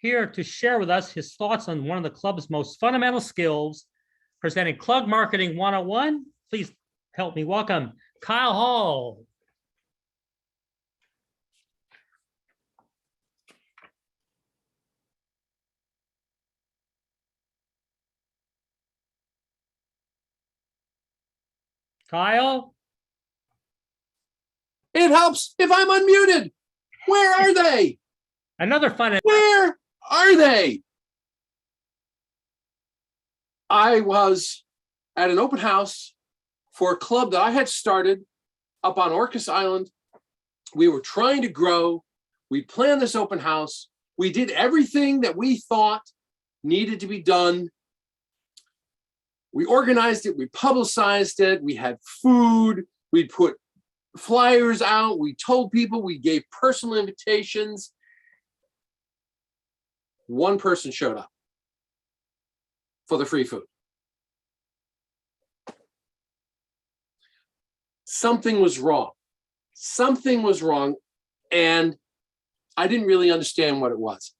here to share with us his thoughts on one of the club's most fundamental skills, presenting Club Marketing 101. Please help me welcome Kyle Hall. Kyle? It helps if I'm unmuted. Where are they? Another fun. Where are they? I was at an open house for a club that I had started up on Orcas Island. We were trying to grow. We planned this open house. We did everything that we thought needed to be done. We organized it. We publicized it. We had food. We put flyers out. We told people. We gave personal invitations. One person showed up for the free food. Something was wrong. Something was wrong, and I didn't really understand what it was.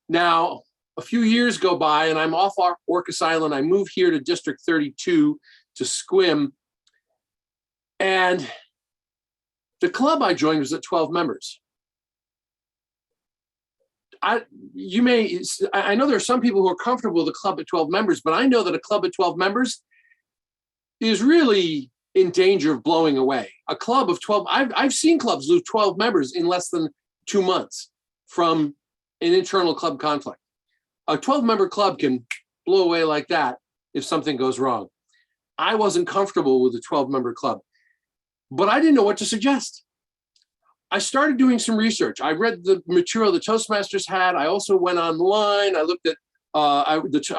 Now, a few years go by, and I'm off Orcas Island. I move here to District 32 to Squim, and the club I joined was at 12 members. I know there are some people who are comfortable with a club at 12 members, but I know that a club at 12 members is really in danger of blowing away. A club of 12, I've seen clubs lose 12 members in less than 2 months from an internal club conflict. A 12-member club can blow away like that if something goes wrong. I wasn't comfortable with a 12-member club, but I didn't know what to suggest. I started doing some research. I read the material the Toastmasters had. I also went online. I looked at, I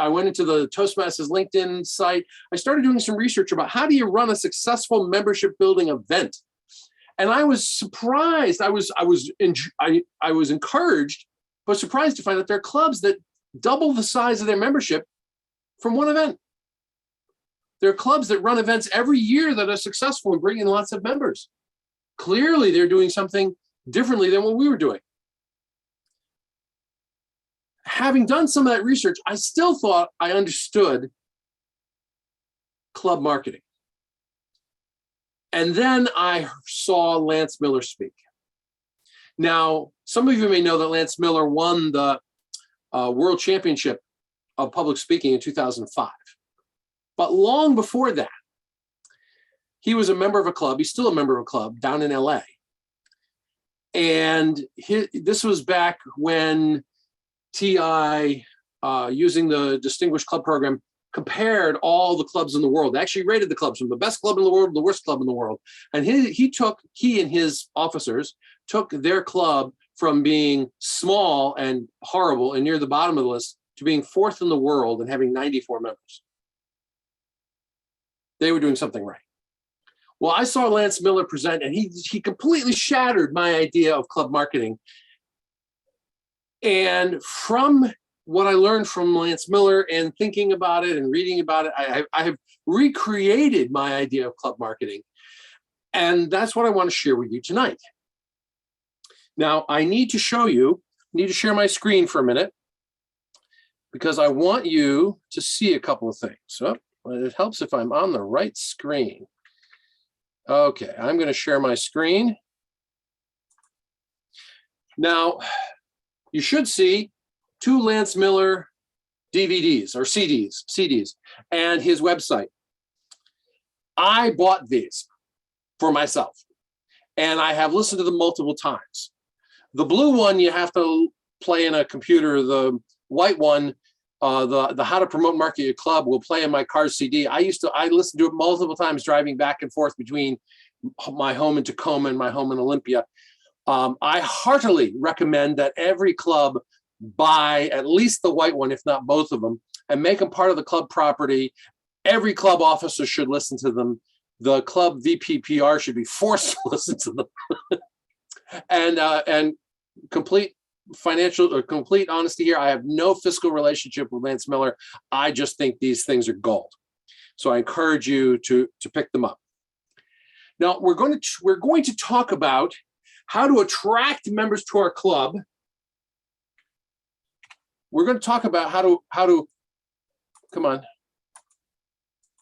went into the Toastmasters LinkedIn site. I started doing some research about how do you run a successful membership building event. And I was surprised. I was encouraged, but surprised to find that there are clubs that double the size of their membership from one event. There are clubs that run events every year that are successful and bring in lots of members. Clearly, they're doing something differently than what we were doing. Having done some of that research, I still thought I understood club marketing. And then I saw Lance Miller speak. Now, some of you may know that Lance Miller won the World Championship of Public Speaking in 2005. But long before that, he was a member of a club. He's still a member of a club down in LA. And this was back when TI, using the Distinguished Club Program, compared all the clubs in the world. They actually rated the clubs from the best club in the world to the worst club in the world. And he and his officers took their club from being small and horrible and near the bottom of the list to being fourth in the world and having 94 members. They were doing something right. Well, I saw Lance Miller present, and he completely shattered my idea of club marketing. And from what I learned from Lance Miller and thinking about it and reading about it, I have recreated my idea of club marketing. And that's what I want to share with you tonight. Now, I need to share my screen for a minute because I want you to see a couple of things. So it helps if I'm on the right screen. Okay, I'm going to share my screen. Now, you should see 2 Lance Miller DVDs or CDs, and his website. I bought these for myself, and I have listened to them multiple times. The blue one, you have to play in a computer. The white one, the How to Promote and Market Your Club, will play in my car CD. I listened to it multiple times driving back and forth between my home in Tacoma and my home in Olympia. I heartily recommend that every club buy at least the white one, if not both of them, and make them part of the club property. Every club officer should listen to them. The club VPPR should be forced to listen to them. And complete honesty here, I have no fiscal relationship with Lance Miller. I just think these things are gold. So I encourage you to pick them up. Now we're going to talk about how to attract members to our club we're going to talk about how to, come on.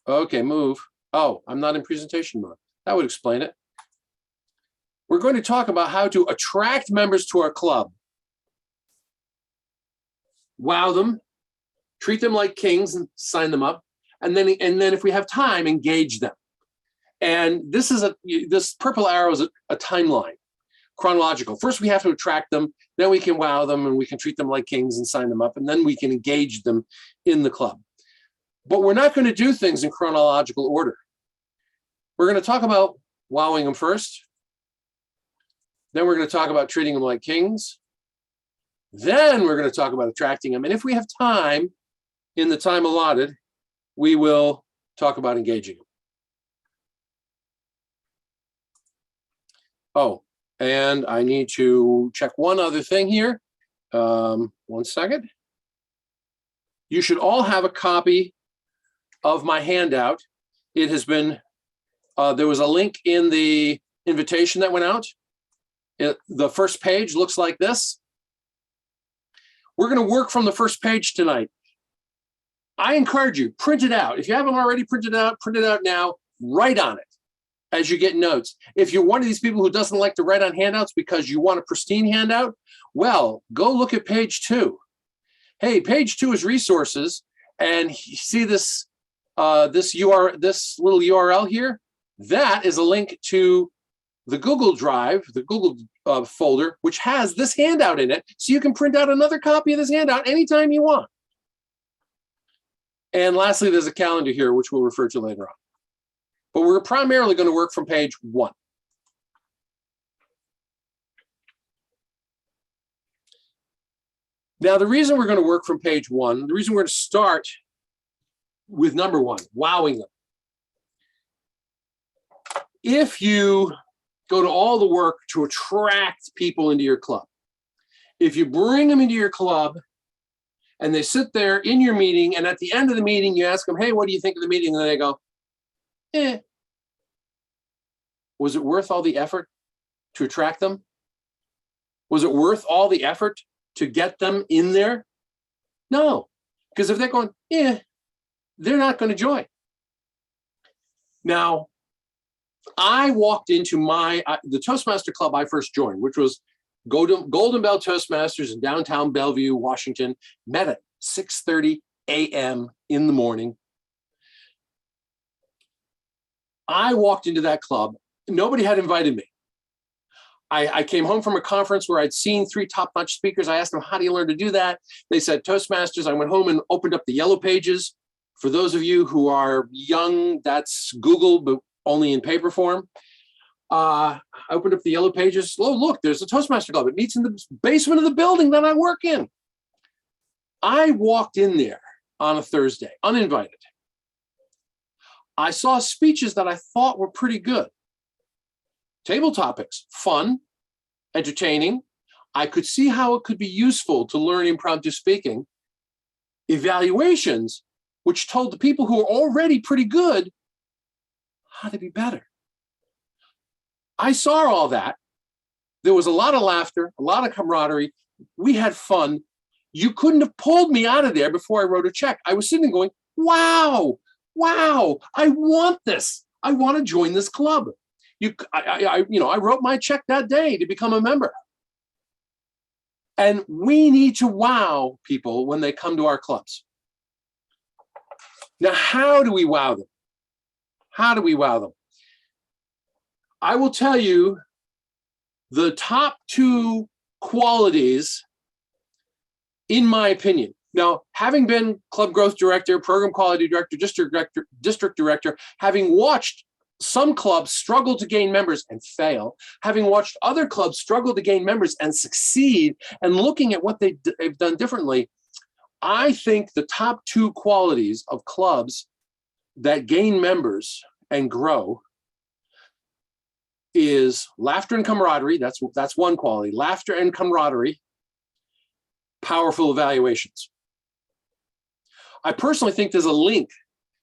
Okay, move. Oh, I'm not in presentation mode. That would explain it. We're going to talk about how to attract members to our club. Wow them, treat them like kings and sign them up. And then if we have time, engage them. And this purple arrow is a timeline, chronological. First, we have to attract them, then we can wow them and we can treat them like kings and sign them up, and then we can engage them in the club. But we're not going to do things in chronological order. We're going to talk about wowing them first. Then we're going to talk about treating them like kings. Then we're going to talk about attracting them. And if we have time, in the time allotted, we will talk about engaging them. Oh, and I need to check one other thing here. 1 second. You should all have a copy of my handout. It has been, there was a link in the invitation that went out. The first page looks like this. We're going to work from the first page tonight. I encourage you, print it out. If you haven't already print it out now, write on it as you get notes. If you're one of these people who doesn't like to write on handouts because you want a pristine handout, well, go look at page 2. Hey, page 2 is resources, and you see this this little URL here. That is a link to the Google Drive, the Google folder, which has this handout in it, so you can print out another copy of this handout anytime you want. And lastly, there's a calendar here, which we'll refer to later on. But we're primarily going to work from page 1. Now, the reason we're going to work from page 1, the reason we're going to start with number 1, wowing them. If you go to all the work to attract people into your club, if you bring them into your club and they sit there in your meeting, and at the end of the meeting, you ask them, hey, what do you think of the meeting? And they go, eh. Was it worth all the effort to attract them? Was it worth all the effort to get them in there? No, because if they're going, yeah, they're not going to join. Now, I walked into the Toastmaster club I first joined, which was Golden Bell Toastmasters in downtown Bellevue, Washington, met at 6:30 a.m. in the morning. I walked into that club. Nobody had invited me. I came home from a conference where I'd seen 3 top-notch speakers. I asked them, how do you learn to do that? They said, Toastmasters. I went home and opened up the yellow pages. For those of you who are young, that's Google, but only in paper form. I opened up the yellow pages. Oh, look, there's a Toastmaster club. It meets in the basement of the building that I work in. I walked in there on a Thursday, uninvited. I saw speeches that I thought were pretty good. Table topics, fun, entertaining. I could see how it could be useful to learn impromptu speaking. Evaluations, which told the people who are already pretty good how to be better. I saw all that. There was a lot of laughter, a lot of camaraderie. We had fun. You couldn't have pulled me out of there before I wrote a check. I was sitting there going, wow, I want this. I want to join this club. I wrote my check that day to become a member. And we need to wow people when they come to our clubs. Now, how do we wow them? How do we wow them? I will tell you the top 2 qualities, in my opinion. Now, having been club growth director, program quality director, district director, having watched some clubs struggle to gain members and fail, having watched other clubs struggle to gain members and succeed, and looking at what they've done differently, I think the top 2 qualities of clubs that gain members and grow is laughter and camaraderie. That's one quality. Laughter and camaraderie. Powerful evaluations. I personally think there's a link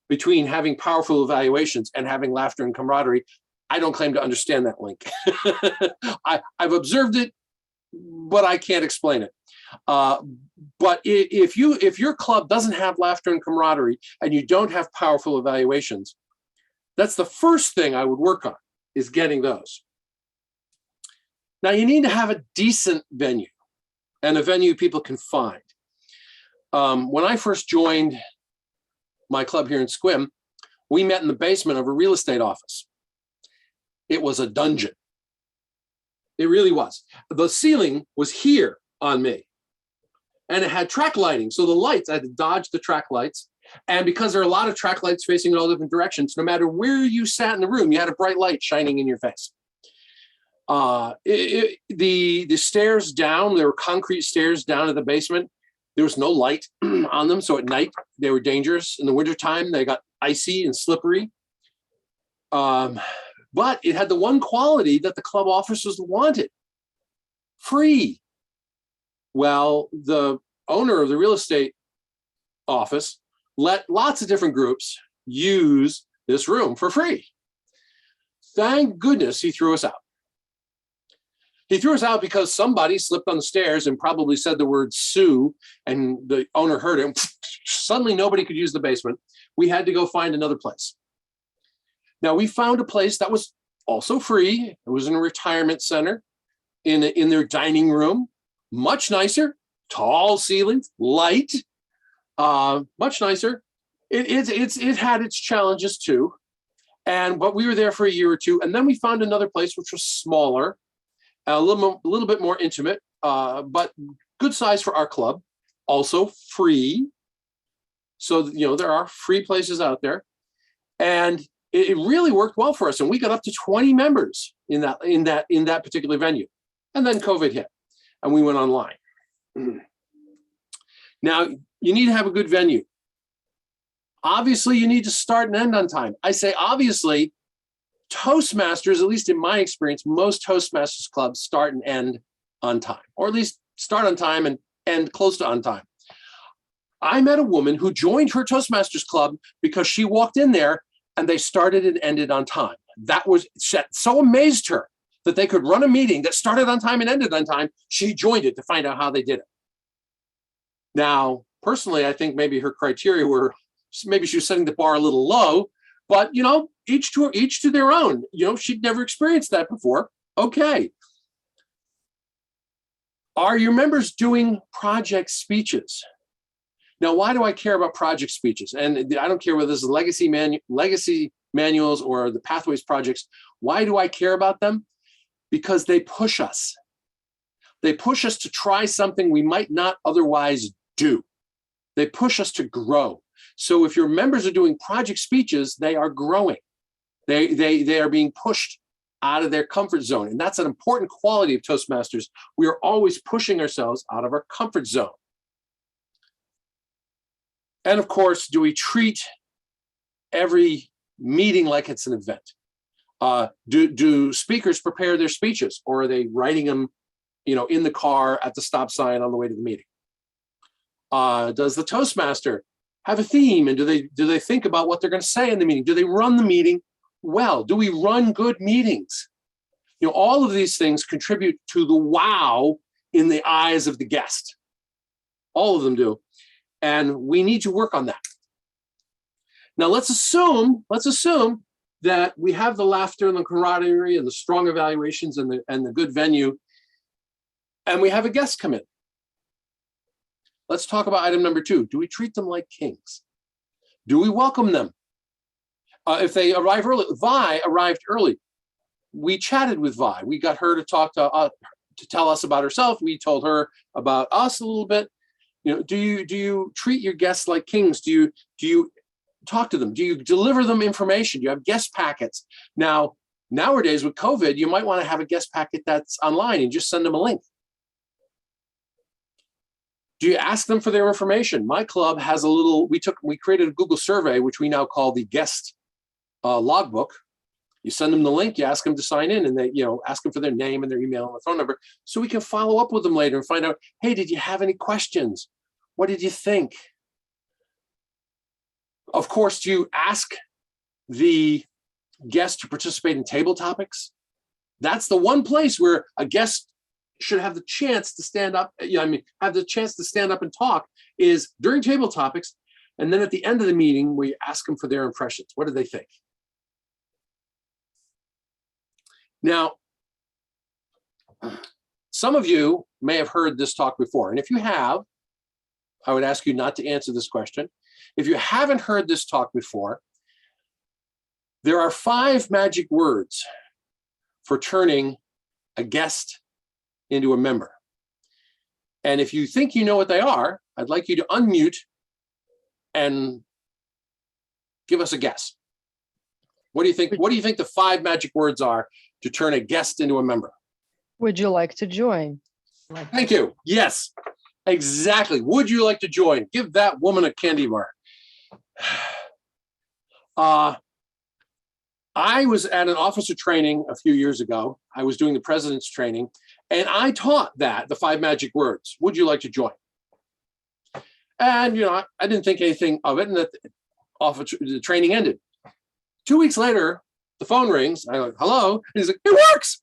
between having powerful evaluations and having laughter and camaraderie. I don't claim to understand that link. I've observed it, but I can't explain it. But if your club doesn't have laughter and camaraderie and you don't have powerful evaluations, that's the first thing I would work on, is getting those. Now you need to have a decent venue, and a venue people can find. When I first joined my club here in Sequim, we met in the basement of a real estate office. It was a dungeon. It really was. The ceiling was here on me, and it had track lighting. So the lights, I had to dodge the track lights. And because there are a lot of track lights facing in all different directions, no matter where you sat in the room, you had a bright light shining in your face. The stairs down, there were concrete stairs down to the basement. There was no light on them. So at night, they were dangerous. In the wintertime, they got icy and slippery. But it had the one quality that the club officers wanted: free. Well, the owner of the real estate office let lots of different groups use this room for free. Thank goodness he threw us out. He threw us out because somebody slipped on the stairs and probably said the word "sue," and the owner heard him. Suddenly nobody could use the basement. We had to go find another place. Now we found a place that was also free. It was in a retirement center in their dining room. Much nicer, tall ceilings, light, much nicer. It had its challenges too. But we were there for a year or two, and then we found another place which was smaller, a little bit more intimate, but good size for our club, also free. So, there are free places out there, and it really worked well for us. And we got up to 20 members in that particular venue. And then COVID hit, and we went online. Now, you need to have a good venue. Obviously, you need to start and end on time. I say obviously. Toastmasters, at least in my experience, most Toastmasters clubs start and end on time, or at least start on time and end close to on time. I met a woman who joined her Toastmasters club because she walked in there and they started and ended on time. That was so amazed her that they could run a meeting that started on time and ended on time. She joined it to find out how they did it. Now, personally, I think maybe her criteria were, maybe she was setting the bar a little low, but each to their own. She'd never experienced that before. Okay. Are your members doing project speeches? Now, why do I care about project speeches? And I don't care whether this is legacy manuals or the Pathways projects. Why do I care about them? Because they push us. They push us to try something we might not otherwise do. They push us to grow. So if your members are doing project speeches, they are growing. They are being pushed out of their comfort zone. And that's an important quality of Toastmasters. We are always pushing ourselves out of our comfort zone. And of course, do we treat every meeting like it's an event? Do speakers prepare their speeches, or are they writing them, in the car at the stop sign on the way to the meeting? Does the Toastmaster have a theme, and do they think about what they're going to say in the meeting? Do they run the meeting well? Do we run good meetings? All of these things contribute to the wow in the eyes of the guest. All of them do. And we need to work on that. Now let's assume that we have the laughter and the camaraderie and the strong evaluations and the good venue, and we have a guest come in. Let's talk about item number 2. Do we treat them like kings? Do we welcome them? If they arrive early, Vi arrived early. We chatted with Vi. We got her to talk to tell us about herself. We told her about us a little bit. Do you treat your guests like kings? Do you talk to them? Do you deliver them information? Do you have guest packets? Now, nowadays with COVID, you might want to have a guest packet that's online and just send them a link. Do you ask them for their information? My club has we created a Google survey, which we now call the guest logbook. You send them the link, you ask them to sign in, and they, ask them for their name and their email and their phone number, so we can follow up with them later and find out, hey, did you have any questions? What did you think? Of course, do you ask the guest to participate in table topics? That's the one place where a guest should have the chance to stand up, have the chance to stand up and talk is during table topics. And then at the end of the meeting, where you ask them for their impressions. What do they think? Now, some of you may have heard this talk before. And if you have, I would ask you not to answer this question. If you haven't heard this talk before, there are 5 magic words for turning a guest into a member. And if you think you know what they are, I'd like you to unmute and give us a guess. What do you think? What do you think the 5 magic words are to turn a guest into a member? Would you like to join? Thank you. Yes, exactly. Would you like to join? Give that woman a candy bar. I was at an officer training a few years ago. I was doing the president's training, and I taught that, the 5 magic words. Would you like to join? And, I didn't think anything of it, and the training ended. 2 weeks later, the phone rings. I'm like, hello? And he's like, it works.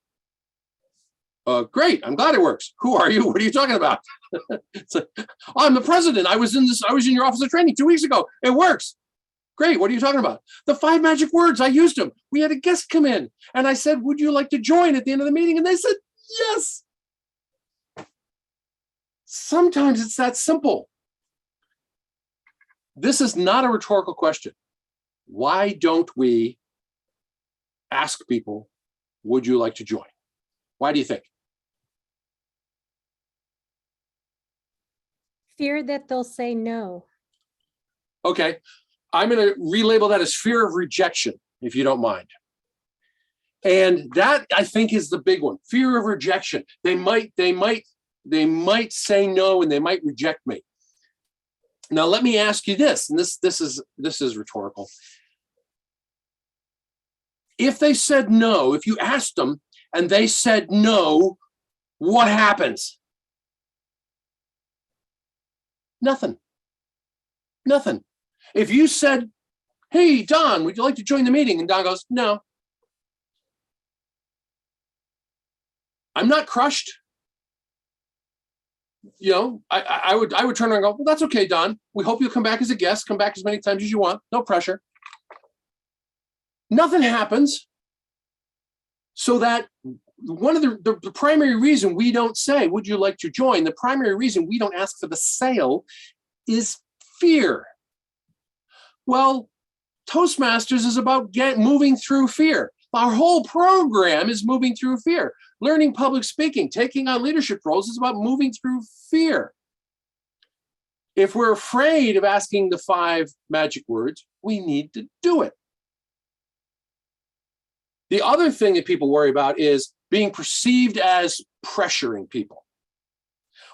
Great. I'm glad it works. Who are you? What are you talking about? It's like, I'm the president. I was in your officer training 2 weeks ago. It works. Great. What are you talking about? The 5 magic words. I used them. We had a guest come in and I said, would you like to join at the end of the meeting? And they said, yes. Sometimes it's that simple. This is not a rhetorical question. Why don't we ask people, would you like to join? Why do you think? Fear that they'll say no. Okay, I'm going to relabel that as fear of rejection, if you don't mind. And that, I think, is the big one. Fear of rejection. They might say no, and they might reject me. Now, let me ask you this, and this is rhetorical. If they said no, if you asked them and they said no, what happens? Nothing. Nothing. If you said, hey, Don, would you like to join the meeting? And Don goes, no. I'm not crushed. I would turn around and go, well, that's okay, Don. We hope you'll come back as a guest. Come back as many times as you want. No pressure. Nothing happens. So that one of the primary reason we don't say, would you like to join? The primary reason we don't ask for the sale is fear. Well, Toastmasters is about moving through fear. Our whole program is moving through fear. Learning public speaking, taking on leadership roles is about moving through fear. If we're afraid of asking the 5 magic words, we need to do it. The other thing that people worry about is being perceived as pressuring people.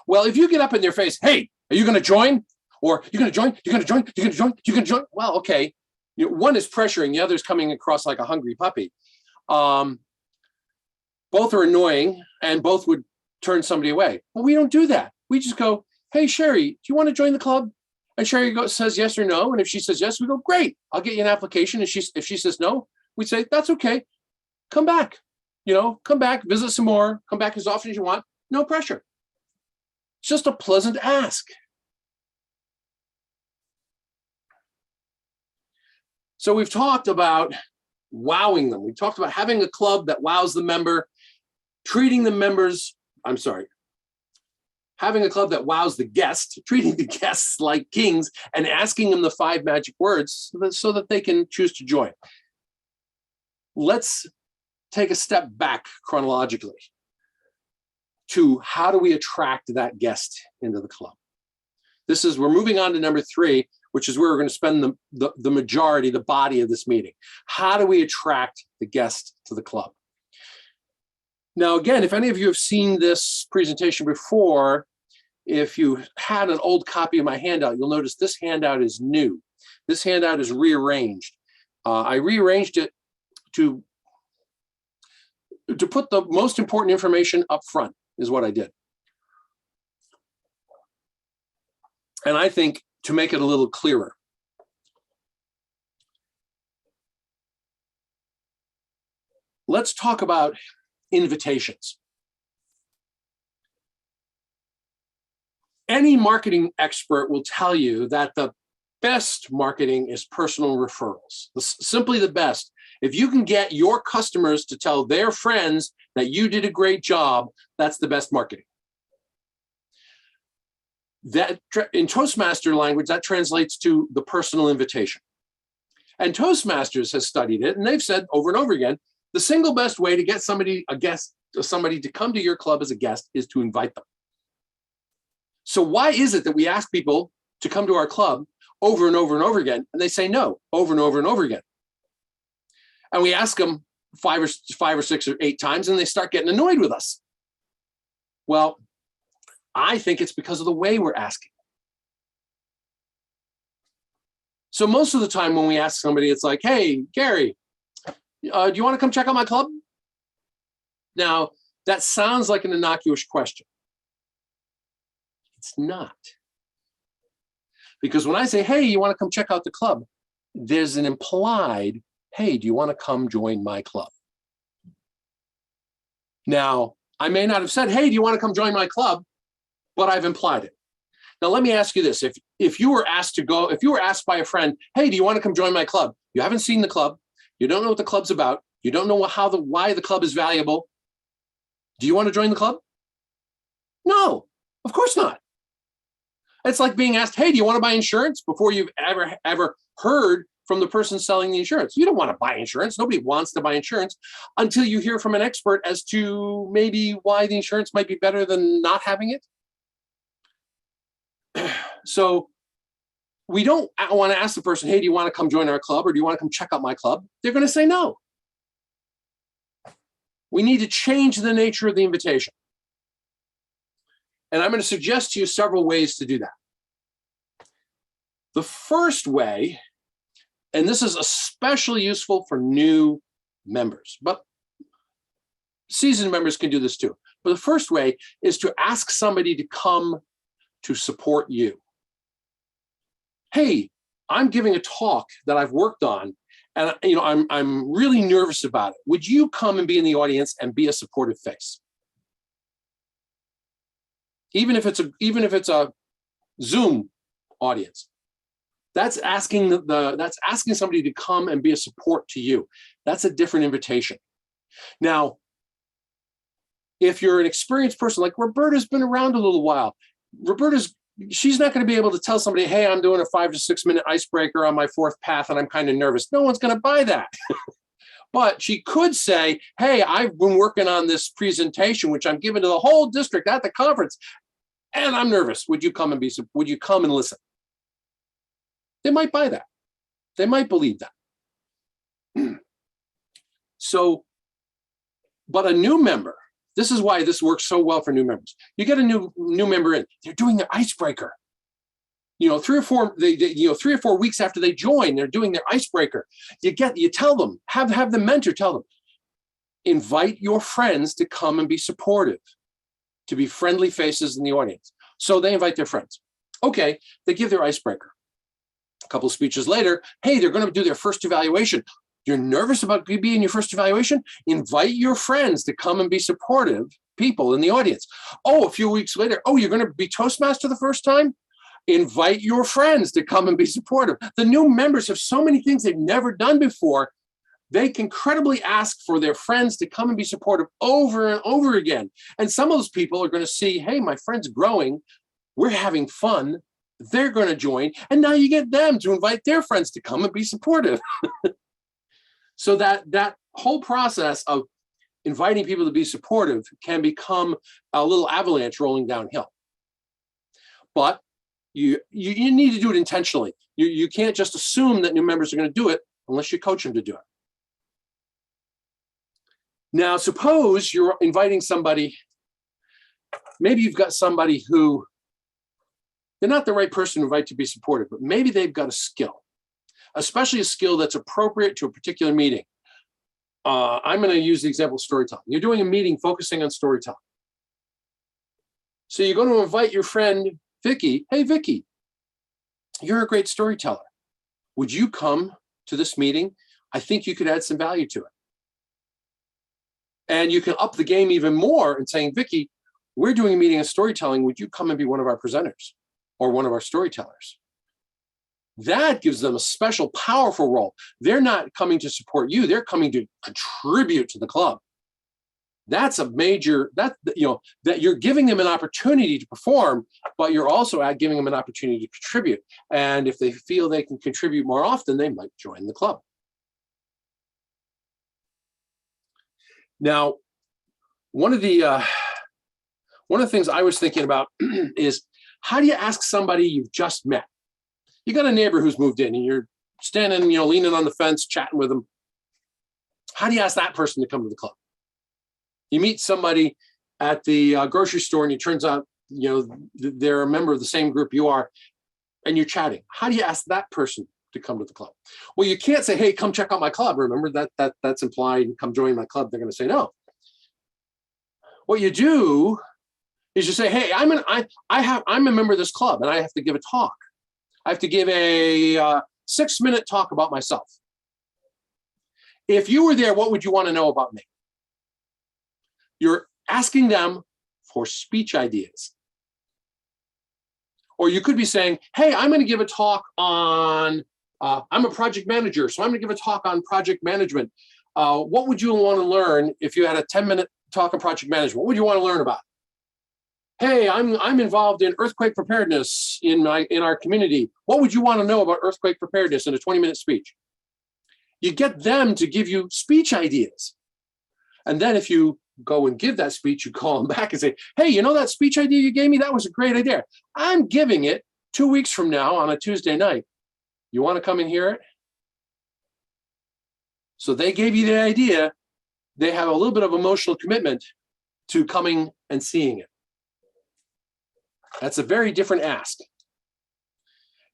Well, if you get up in their face, hey, are you going to join? Or you're going to join? You're going to join? You're going to join? You're going to join? Well, okay. One is pressuring, the other is coming across like a hungry puppy. Both are annoying and both would turn somebody away. But we don't do that. We just go, hey, Sherry, do you want to join the club? And Sherry says yes or no. And if she says yes, we go, great, I'll get you an application. And if she says no, we say, that's okay. Come back, come back, visit some more, come back as often as you want. No pressure. It's just a pleasant ask. So we've talked about wowing them. We've talked about having a club that wows the member, having a club that wows the guest, treating the guests like kings, and asking them the 5 magic words so that they can choose to join. Let's take a step back chronologically to how do we attract that guest into the club? We're moving on to number 3, which is where we're going to spend the majority, the body of this meeting. How do we attract the guest to the club? Now, again, if any of you have seen this presentation before, if you had an old copy of my handout, you'll notice this handout is new. This handout is rearranged. I rearranged it to put the most important information up front, is what I did. And I think to make it a little clearer. Let's talk about invitations. Any marketing expert will tell you that the best marketing is personal referrals. Simply the best. If you can get your customers to tell their friends that you did a great job, that's the best marketing. That in Toastmaster language, that translates to the personal invitation. And Toastmasters has studied it, and they've said over and over again, the single best way to get somebody to come to your club as a guest is to invite them. So why is it that we ask people to come to our club over and over and over again, and they say no over and over and over again? And we ask them five or six or 8 times, and they start getting annoyed with us. Well, I think it's because of the way we're asking. So most of the time when we ask somebody, it's like, hey, Gary, do you want to come check out my club? Now, that sounds like an innocuous question. It's not. Because when I say, hey, you want to come check out the club, there's an implied, hey, do you want to come join my club? Now, I may not have said, hey, do you want to come join my club? But I've implied it. Now, let me ask you this. If you were asked by a friend, hey, do you want to come join my club? You haven't seen the club. You don't know what the club's about. You don't know why the club is valuable. Do you want to join the club? No, of course not. It's like being asked, hey, do you want to buy insurance before you've ever heard from the person selling the insurance? You don't want to buy insurance. Nobody wants to buy insurance until you hear from an expert as to maybe why the insurance might be better than not having it. So we don't want to ask the person, hey, do you want to come join our club or do you want to come check out my club? They're going to say no. We need to change the nature of the invitation. And I'm going to suggest to you several ways to do that. The first way, and this is especially useful for new members, but seasoned members can do this too. But the first way is to ask somebody to come to support you. Hey, I'm giving a talk that I've worked on, and I'm really nervous about it. Would you come and be in the audience and be a supportive face? Even if it's a Zoom audience, that's asking somebody to come and be a support to you. That's a different invitation. Now, if you're an experienced person, like Roberta's been around a little while, she's not going to be able to tell somebody, hey, I'm doing a 5 to 6 minute icebreaker on my 4th path and I'm kind of nervous. No one's going to buy that. But she could say, hey, I've been working on this presentation, which I'm giving to the whole district at the conference, and I'm nervous. Would you come and listen? They might buy that. They might believe that. So, but a new member, this is why this works so well for new members. You get a new member in, they're doing their icebreaker. 3 or 4 weeks after they join, they're doing their icebreaker. You tell them, have the mentor tell them, invite your friends to come and be supportive, to be friendly faces in the audience. So they invite their friends. Okay, they give their icebreaker. A couple of speeches later, hey, they're going to do their first evaluation. You're nervous about being your first evaluation? Invite your friends to come and be supportive people in the audience. Oh, a few weeks later, oh, you're going to be Toastmaster the first time? Invite your friends to come and be supportive. The new members have so many things they've never done before. They can credibly ask for their friends to come and be supportive over and over again. And some of those people are going to see, hey, my friend's growing. We're having fun. They're going to join. And now you get them to invite their friends to come and be supportive. So that whole process of inviting people to be supportive can become a little avalanche rolling downhill. But you need to do it intentionally. You can't just assume that new members are going to do it unless you coach them to do it. Now, suppose you're inviting somebody, maybe you've got somebody who, they're not the right person to invite to be supportive, but maybe they've got a skill, especially a skill that's appropriate to a particular meeting. I'm going to use the example of storytelling. You're doing a meeting focusing on storytelling. So you're going to invite your friend, Vicky. Hey, Vicky, you're a great storyteller. Would you come to this meeting? I think you could add some value to it. And you can up the game even more in saying, Vicky, we're doing a meeting on storytelling. Would you come and be one of our presenters or one of our storytellers? That gives them a special, powerful role. They're not coming to support you. They're coming to contribute to the club. That's a major, that you're giving them an opportunity to perform, but you're also giving them an opportunity to contribute. And if they feel they can contribute more often, they might join the club. Now, one of the things I was thinking about is, how do you ask somebody you've just met? You got a neighbor who's moved in and you're standing, leaning on the fence, chatting with them. How do you ask that person to come to the club? You meet somebody at the grocery store and it turns out, they're a member of the same group you are, and you're chatting. How do you ask that person to come to the club? Well, you can't say, hey, come check out my club. Remember that's implied, come join my club. They're going to say no. What you do is you say, hey, I'm a member of this club and I have to give a talk. I have to give a 6-minute talk about myself. If you were there, what would you want to know about me? You're asking them for speech ideas. Or you could be saying, hey, I'm going to give a talk on, I'm a project manager, so I'm going to give a talk on project management. What would you want to learn if you had a 10-minute talk on project management? What would you want to learn about? Hey, I'm involved in earthquake preparedness in our community. What would you want to know about earthquake preparedness in a 20-minute speech? You get them to give you speech ideas. And then if you go and give that speech, you call them back and say, hey, that speech idea you gave me? That was a great idea. I'm giving it 2 weeks from now on a Tuesday night. You want to come and hear it? So they gave you the idea. They have a little bit of emotional commitment to coming and seeing it. That's a very different ask.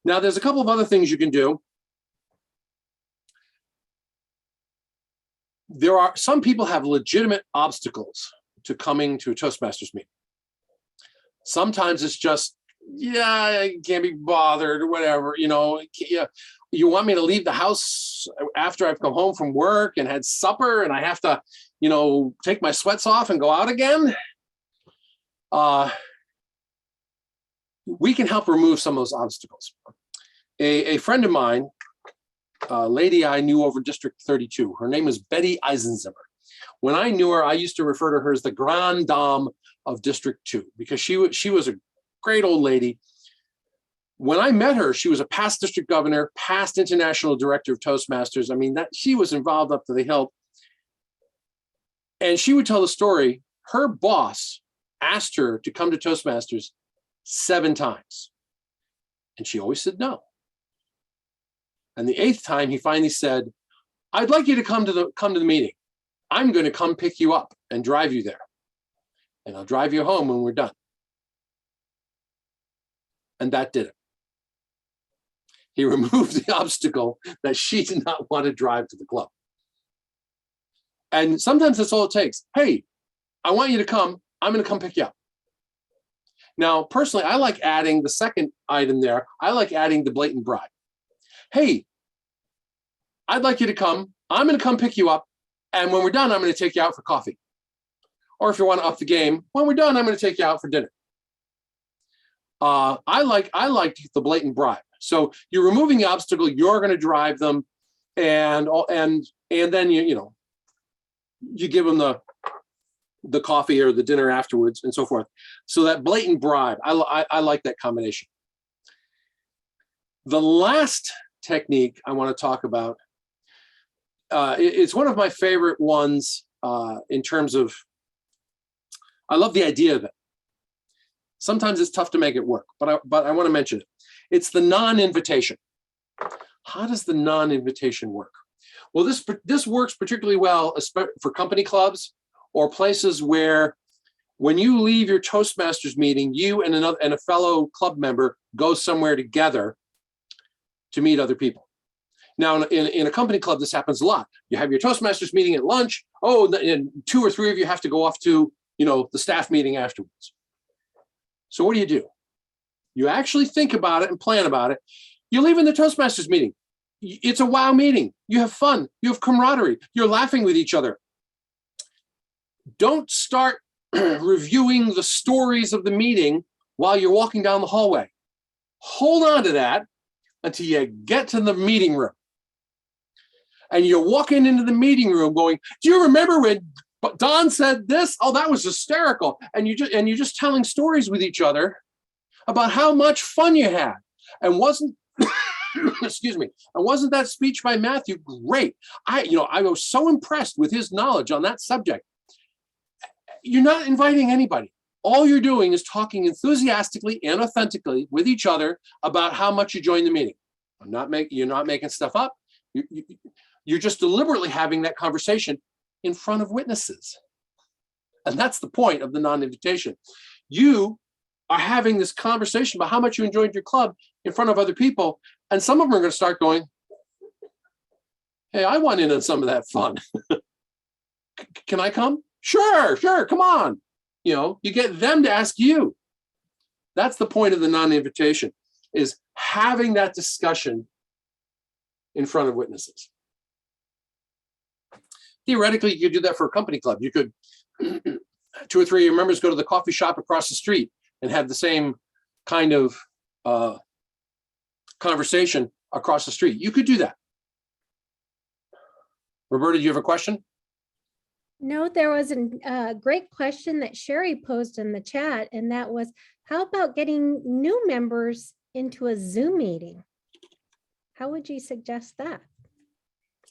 Now, there's a couple of other things you can do. Some people have legitimate obstacles to coming to a Toastmasters meeting. Sometimes it's just, I can't be bothered or whatever, you want me to leave the house after I've come home from work and had supper and I have to, take my sweats off and go out again. We can help remove some of those obstacles. A friend of mine, a lady I knew over District 32, her name was Betty Eisenzimmer. When I knew her, I used to refer to her as the Grande Dame of District 2 because she was a great old lady. When I met her, she was a past district governor, past international director of Toastmasters. I mean, she was involved up to the hilt. And she would tell the story. Her boss asked her to come to Toastmasters 7 times. And she always said no. And the 8th time, he finally said, I'd like you to come to the meeting. I'm going to come pick you up and drive you there. And I'll drive you home when we're done. And that did it. He removed the obstacle that she did not want to drive to the club. And sometimes that's all it takes. Hey, I want you to come. I'm going to come pick you up. Now, personally, I like adding the second item there. I like adding the blatant bribe. Hey, I'd like you to come. I'm going to come pick you up. And when we're done, I'm going to take you out for coffee. Or if you want to up the game, when we're done, I'm going to take you out for dinner. I like the blatant bribe. So you're removing the obstacle. You're going to drive them, and then you give them the coffee or the dinner afterwards, and so forth. So that blatant bribe, I like that combination. The last technique I want to talk about, it's one of my favorite ones in terms of, I love the idea of it. Sometimes it's tough to make it work, but I want to mention it. It's the non-invitation. How does the non-invitation work? Well, this works particularly well for company clubs or places where when you leave your Toastmasters meeting, you and a fellow club member go somewhere together to meet other people. Now, in a company club, this happens a lot. You have your Toastmasters meeting at lunch. Oh, and 2 or 3 of you have to go off to, the staff meeting afterwards. So what do? You actually think about it and plan about it. You're leaving the Toastmasters meeting. It's a wow meeting. You have fun. You have camaraderie. You're laughing with each other. Don't start reviewing the stories of the meeting while you're walking down the hallway. Hold on to that until you get to the meeting room. And you're walking into the meeting room going, do you remember when Don said this? Oh, that was hysterical. And you're just telling stories with each other about how much fun you had. And wasn't, excuse me, and wasn't that speech by Matthew great? I was so impressed with his knowledge on that subject. You're not inviting anybody. All you're doing is talking enthusiastically and authentically with each other about how much you joined the meeting. You're not making stuff up. You're just deliberately having that conversation in front of witnesses. And that's the point of the non-invitation. You are having this conversation about how much you enjoyed your club in front of other people. And some of them are going to start going, hey, I want in on some of that fun. Can I come? Sure, come on. You get them to ask you. That's the point of the non-invitation, is having that discussion in front of witnesses. Theoretically, you could do that for a company club. You could, 2 or 3 of your members go to the coffee shop across the street and have the same kind of conversation across the street. You could do that. Roberta, do you have a question? No, there was a great question that Sherry posed in the chat, and that was, how about getting new members into a Zoom meeting? How would you suggest that?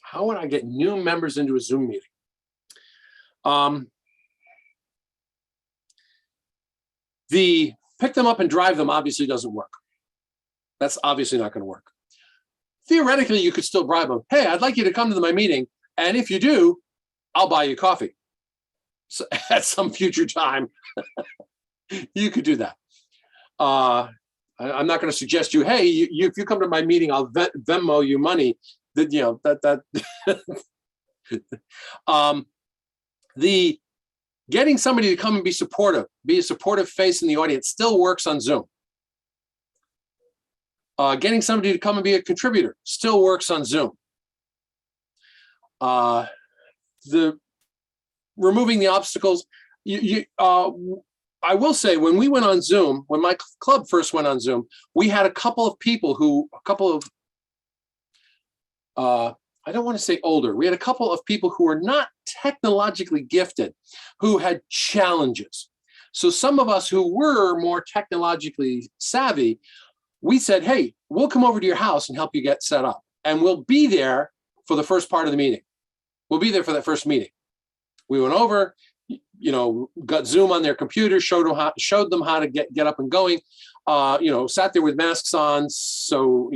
How would I get new members into a Zoom meeting? The pick them up and drive them obviously doesn't work. That's obviously not going to work. Theoretically, you could still bribe them. Hey, I'd like you to come to my meeting, and if you do, I'll buy you coffee. So at some future time, you could do that. I'm not going to suggest you, hey, if you come to my meeting, I'll Venmo you money. The getting somebody to come and be a supportive face in the audience still works on Zoom. Getting somebody to come and be a contributor still works on Zoom. The removing the obstacles. I will say, when we went on Zoom, when my club first went on Zoom, we had a couple of people I don't want to say older. We had a couple of people who were not technologically gifted, who had challenges. So some of us who were more technologically savvy, we said, hey, we'll come over to your house and help you get set up. And we'll be there for the first part of the meeting. We'll be there for that first meeting. We went over, got Zoom on their computer, showed them how to get up and going, sat there with masks on. So,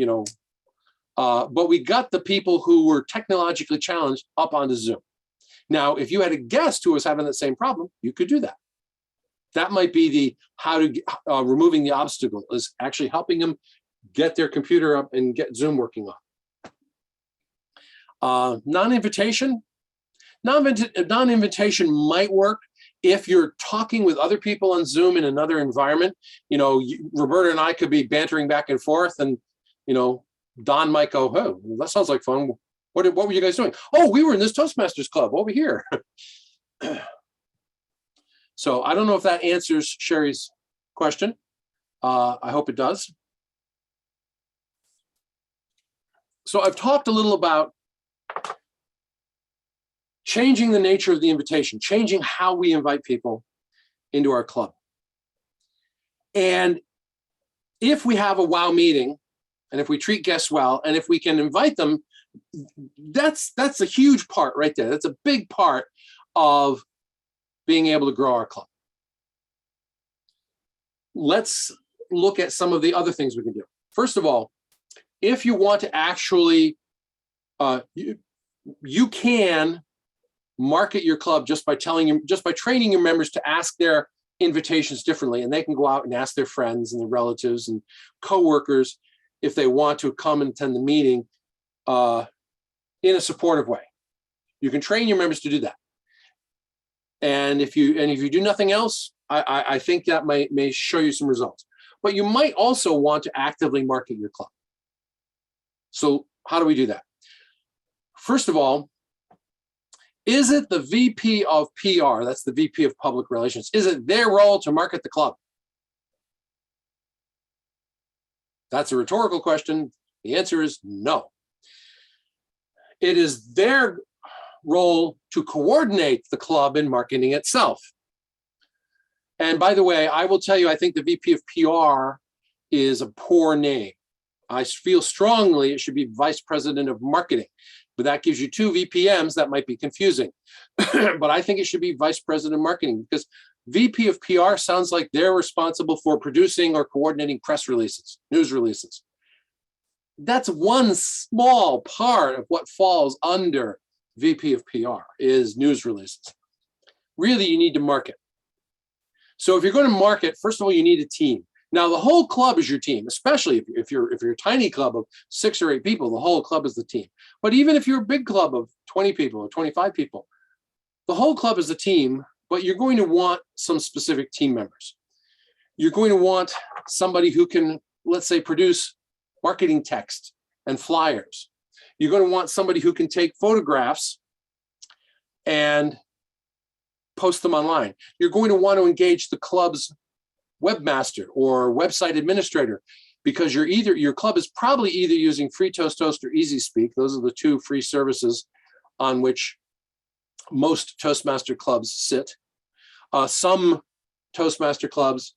but we got the people who were technologically challenged up onto Zoom. Now, if you had a guest who was having the same problem, you could do that. That might be the removing the obstacle, is actually helping them get their computer up and get Zoom working on. Non-invitation might work if you're talking with other people on Zoom in another environment. Roberta and I could be bantering back and forth, and Don might go, oh, that sounds like fun. What were you guys doing? Oh, we were in this Toastmasters club over here. So I don't know if that answers Sherry's question. I hope it does. So I've talked a little about changing the nature of the invitation, changing how we invite people into our club. And if we have a wow meeting, and if we treat guests well, and if we can invite them, that's a huge part right there. That's a big part of being able to grow our club. Let's look at some of the other things we can do. First of all, if you want to actually, you can market your club just by training your members to ask their invitations differently, and they can go out and ask their friends and their relatives and coworkers if they want to come and attend the meeting in a supportive way. You can train your members to do that. And if you do nothing else, I think that may show you some results. But you might also want to actively market your club. So how do we do that? First of all, Is it the VP of PR, that's the VP of Public Relations, is it their role to market the club? That's a rhetorical question. The answer is no. It is their role to coordinate the club in marketing itself. And by the way, I will tell you, I think the VP of PR is a poor name. I feel strongly it should be Vice President of Marketing, but that gives you two VPMs. That might be confusing. But I think it should be Vice President of Marketing, because VP of PR sounds like they're responsible for producing or coordinating press releases, news releases. That's one small part of what falls under VP of PR is news releases. Really, you need to market. So if you're going to market, first of all, you need a team. Now, the whole club is your team, especially if you're a tiny club of 6 or 8 people, the whole club is the team. But even if you're a big club of 20 people or 25 people, the whole club is a team, but you're going to want some specific team members. You're going to want somebody who can, let's say, produce marketing text and flyers. You're going to want somebody who can take photographs and post them online. You're going to want to engage the club's webmaster or website administrator, because your club is probably either using Free Toast or Easy Speak. Those are the two free services on which most Toastmaster clubs sit. Some Toastmaster clubs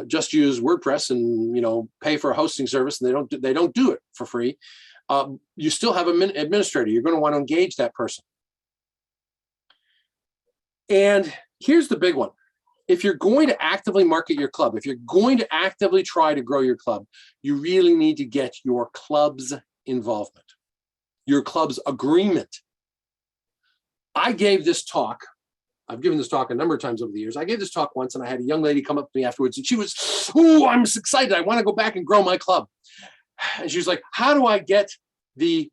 just use WordPress and pay for a hosting service, and they don't do it for free. You still have an administrator. You're going to want to engage that person. And here's the big one. If you're going to actively market your club, if you're going to actively try to grow your club, you really need to get your club's involvement, your club's agreement. I gave this talk. I've given this talk a number of times over the years. I gave this talk once, and I had a young lady come up to me afterwards, and she was, "Oh, I'm excited. I want to go back and grow my club." And she was like, "How do I get the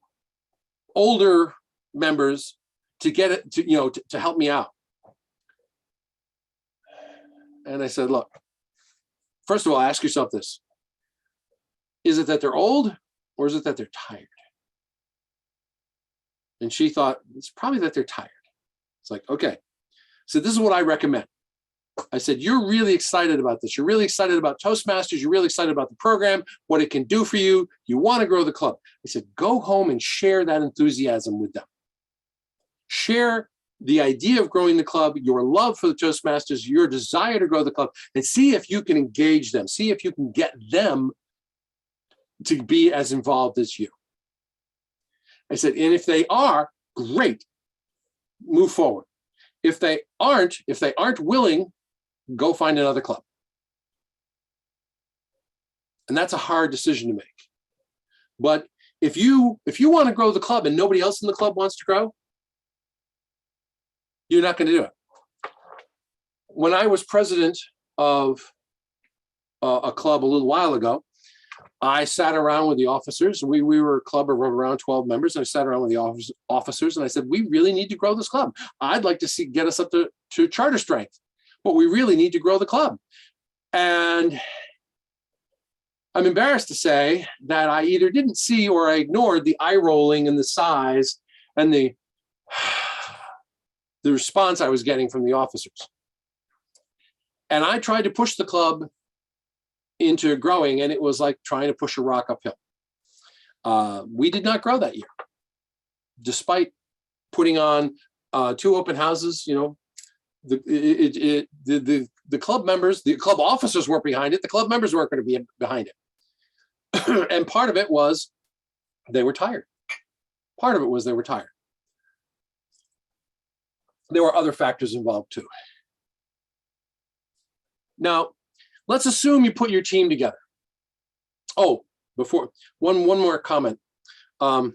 older members to get it to help me out?" And I said, "Look, first of all, ask yourself this. Is it that they're old, or is it that they're tired?" And she thought, it's probably that they're tired. It's like, okay. So this is what I recommend. I said, you're really excited about this. You're really excited about Toastmasters. You're really excited about the program, what it can do for you. You want to grow the club. I said, go home and share that enthusiasm with them. Share the idea of growing the club, your love for the Toastmasters, your desire to grow the club, and see if you can engage them. See if you can get them to be as involved as you. I said, and if they are, great, move forward. If they aren't willing, go find another club. And that's a hard decision to make. But if you want to grow the club and nobody else in the club wants to grow, you're not going to do it. When I was president of a club a little while ago, I sat around with the officers. We were a club of around 12 members. And I sat around with the officers and I said, we really need to grow this club. I'd like to get us up to charter strength, but we really need to grow the club. And I'm embarrassed to say that I either didn't see or I ignored the eye rolling and the sighs and the response I was getting from the officers. And I tried to push the club into growing, and it was like trying to push a rock uphill. We did not grow that year, despite putting on 2 open houses. The club members, the club officers weren't behind it. The club members weren't going to be behind it. And part of it was they were tired. Part of it was they were tired. There were other factors involved too. Now, let's assume you put your team together. Oh, before one more comment. I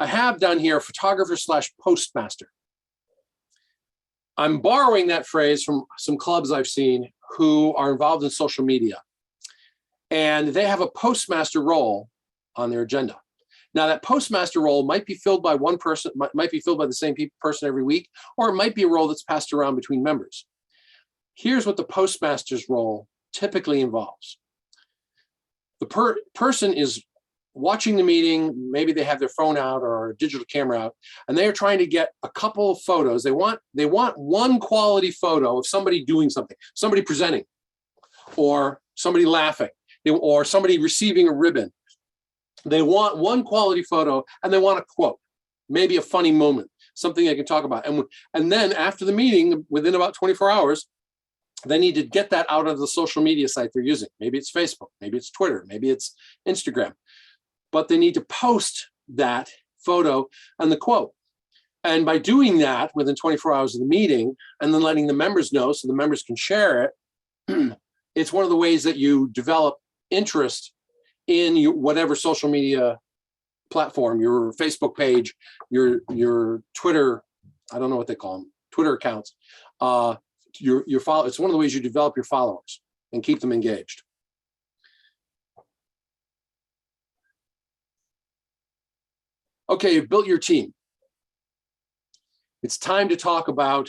have down here photographer/postmaster. I'm borrowing that phrase from some clubs I've seen who are involved in social media, and they have a postmaster role on their agenda. Now, that postmaster role might be filled by one person, might be filled by the same person every week, or it might be a role that's passed around between members. Here's what the postmaster's role typically involves. The person is watching the meeting, maybe they have their phone out or a digital camera out, and they are trying to get a couple of photos. They want one quality photo of somebody doing something, somebody presenting, or somebody laughing, or somebody receiving a ribbon. They want one quality photo, and they want a quote, maybe a funny moment, something they can talk about. And then after the meeting, within about 24 hours, they need to get that out of the social media site they're using. Maybe it's Facebook, maybe it's Twitter, maybe it's Instagram. But they need to post that photo and the quote. And by doing that within 24 hours of the meeting, and then letting the members know so the members can share it, it's one of the ways that you develop interest in your whatever social media platform, your Facebook page, your Twitter, I don't know what they call them, Twitter accounts, your follow. It's one of the ways you develop your followers and keep them engaged. Okay, you've built your team. It's time to talk about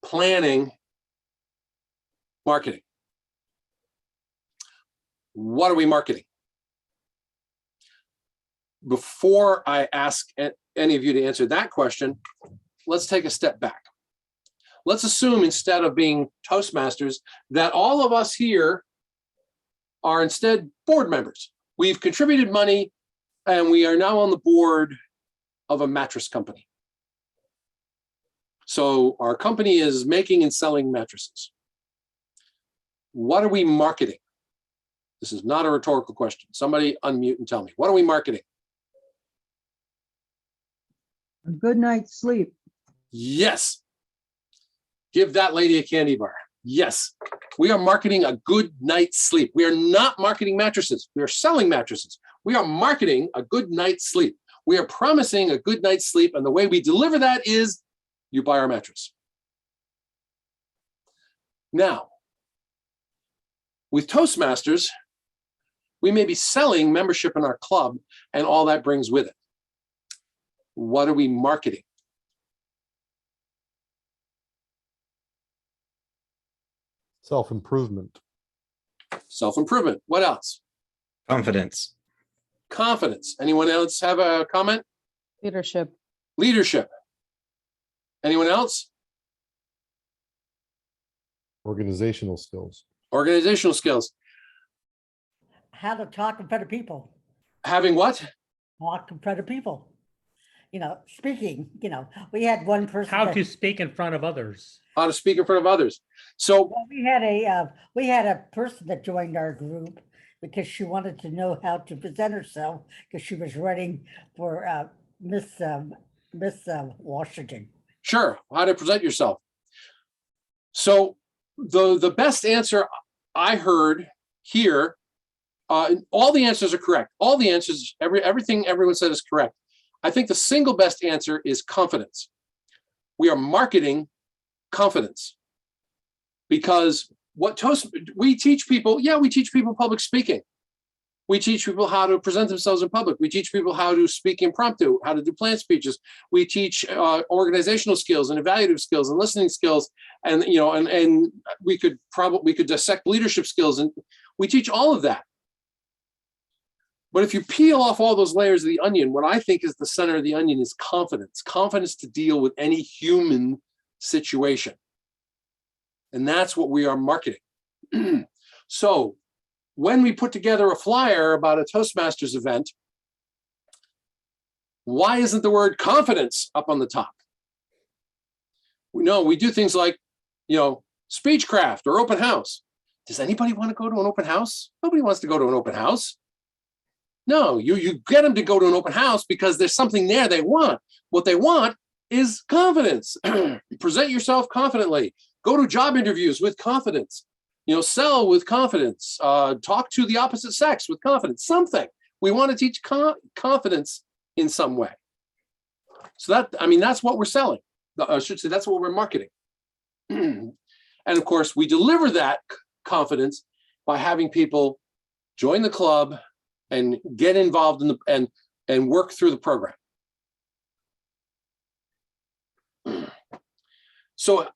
planning marketing. What are we marketing? Before I ask any of you to answer that question, let's take a step back. Let's assume instead of being Toastmasters that all of us here are instead board members. We've contributed money and we are now on the board of a mattress company. So our company is making and selling mattresses. What are we marketing? This is not a rhetorical question. Somebody unmute and tell me. What are we marketing? A good night's sleep. Yes. Give that lady a candy bar. Yes. We are marketing a good night's sleep. We are not marketing mattresses. We are selling mattresses. We are marketing a good night's sleep. We are promising a good night's sleep. And the way we deliver that is you buy our mattress. Now, with Toastmasters, we may be selling membership in our club and all that brings with it. What are we marketing? Self-improvement. Self-improvement. What else? Confidence. Confidence. Anyone else have a comment? Leadership. Leadership. Anyone else? Organizational skills. Organizational skills. How to talk in front of people, Having what? talk in front of people. Speaking, we had one person. How that- to speak in front of others. How to speak in front of others. So, Well, we had a person that joined our group because she wanted to know how to present herself because she was running for Miss Washington. sure, how to present yourself. So the best answer I heard here, all the answers are correct. All the answers, everything everyone said is correct. I think the single best answer is confidence. We are marketing confidence because we teach people, we teach people public speaking. We teach people how to present themselves in public. We teach people how to speak impromptu, how to do planned speeches. We teach organizational skills and evaluative skills and listening skills. And, and we could dissect leadership skills, and we teach all of that. But if you peel off all those layers of the onion, what I think is the center of the onion is confidence. Confidence to deal with any human situation. And that's what we are marketing. So when we put together a flyer about a Toastmasters event, why isn't the word confidence up on the top? No, we do things like, speechcraft or open house. Does anybody want to go to an open house? Nobody wants to go to an open house. No, you get them to go to an open house because there's something there they want. What they want is confidence. Present yourself confidently. Go to job interviews with confidence. Sell with confidence. Talk to the opposite sex with confidence. Something. We want to teach confidence in some way. So that's what we're selling. I should say that's what we're marketing. And of course, we deliver that confidence by having people join the club and get involved in and work through the program. So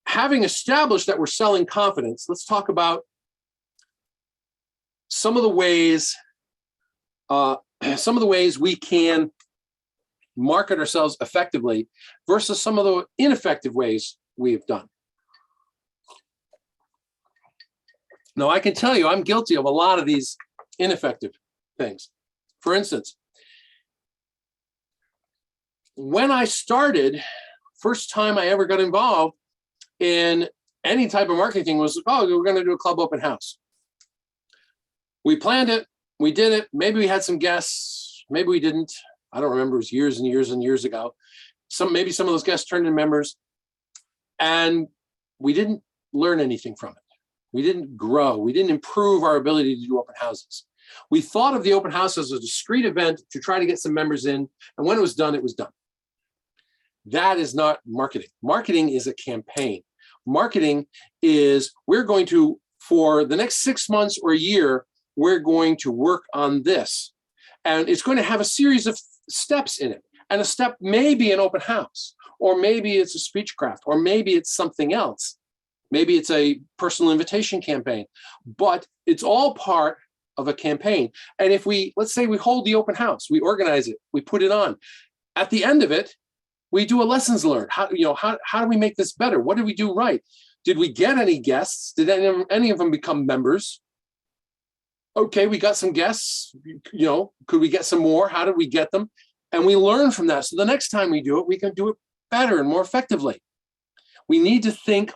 having established that we're selling confidence, let's talk about some of the ways some of the ways we can market ourselves effectively versus some of the ineffective ways we have done. Now, I can tell you, I'm guilty of a lot of these ineffective things. For instance, when I started, first time I ever got involved in any type of marketing thing was, oh, we're going to do a club open house. We planned it. We did it. Maybe we had some guests. Maybe we didn't. I don't remember. It was years and years and years ago. Maybe some of those guests turned into members. And we didn't learn anything from it. We didn't grow. We didn't improve our ability to do open houses. We thought of the open house as a discrete event to try to get some members in. And when it was done, it was done. That is not marketing. Marketing is a campaign. Marketing is, we're going to, for the next 6 months or a year, we're going to work on this. And it's going to have a series of steps in it. And a step may be an open house, or maybe it's a speechcraft, or maybe it's something else. Maybe it's a personal invitation campaign, but it's all part of a campaign. And if we, let's say we hold the open house, we organize it, we put it on. At the end of it, we do a lessons learned. How do we make this better? What did we do right? Did we get any guests? Did any of them become members? Okay, we got some guests, could we get some more? How did we get them? And we learn from that. So the next time we do it, we can do it better and more effectively. We need to think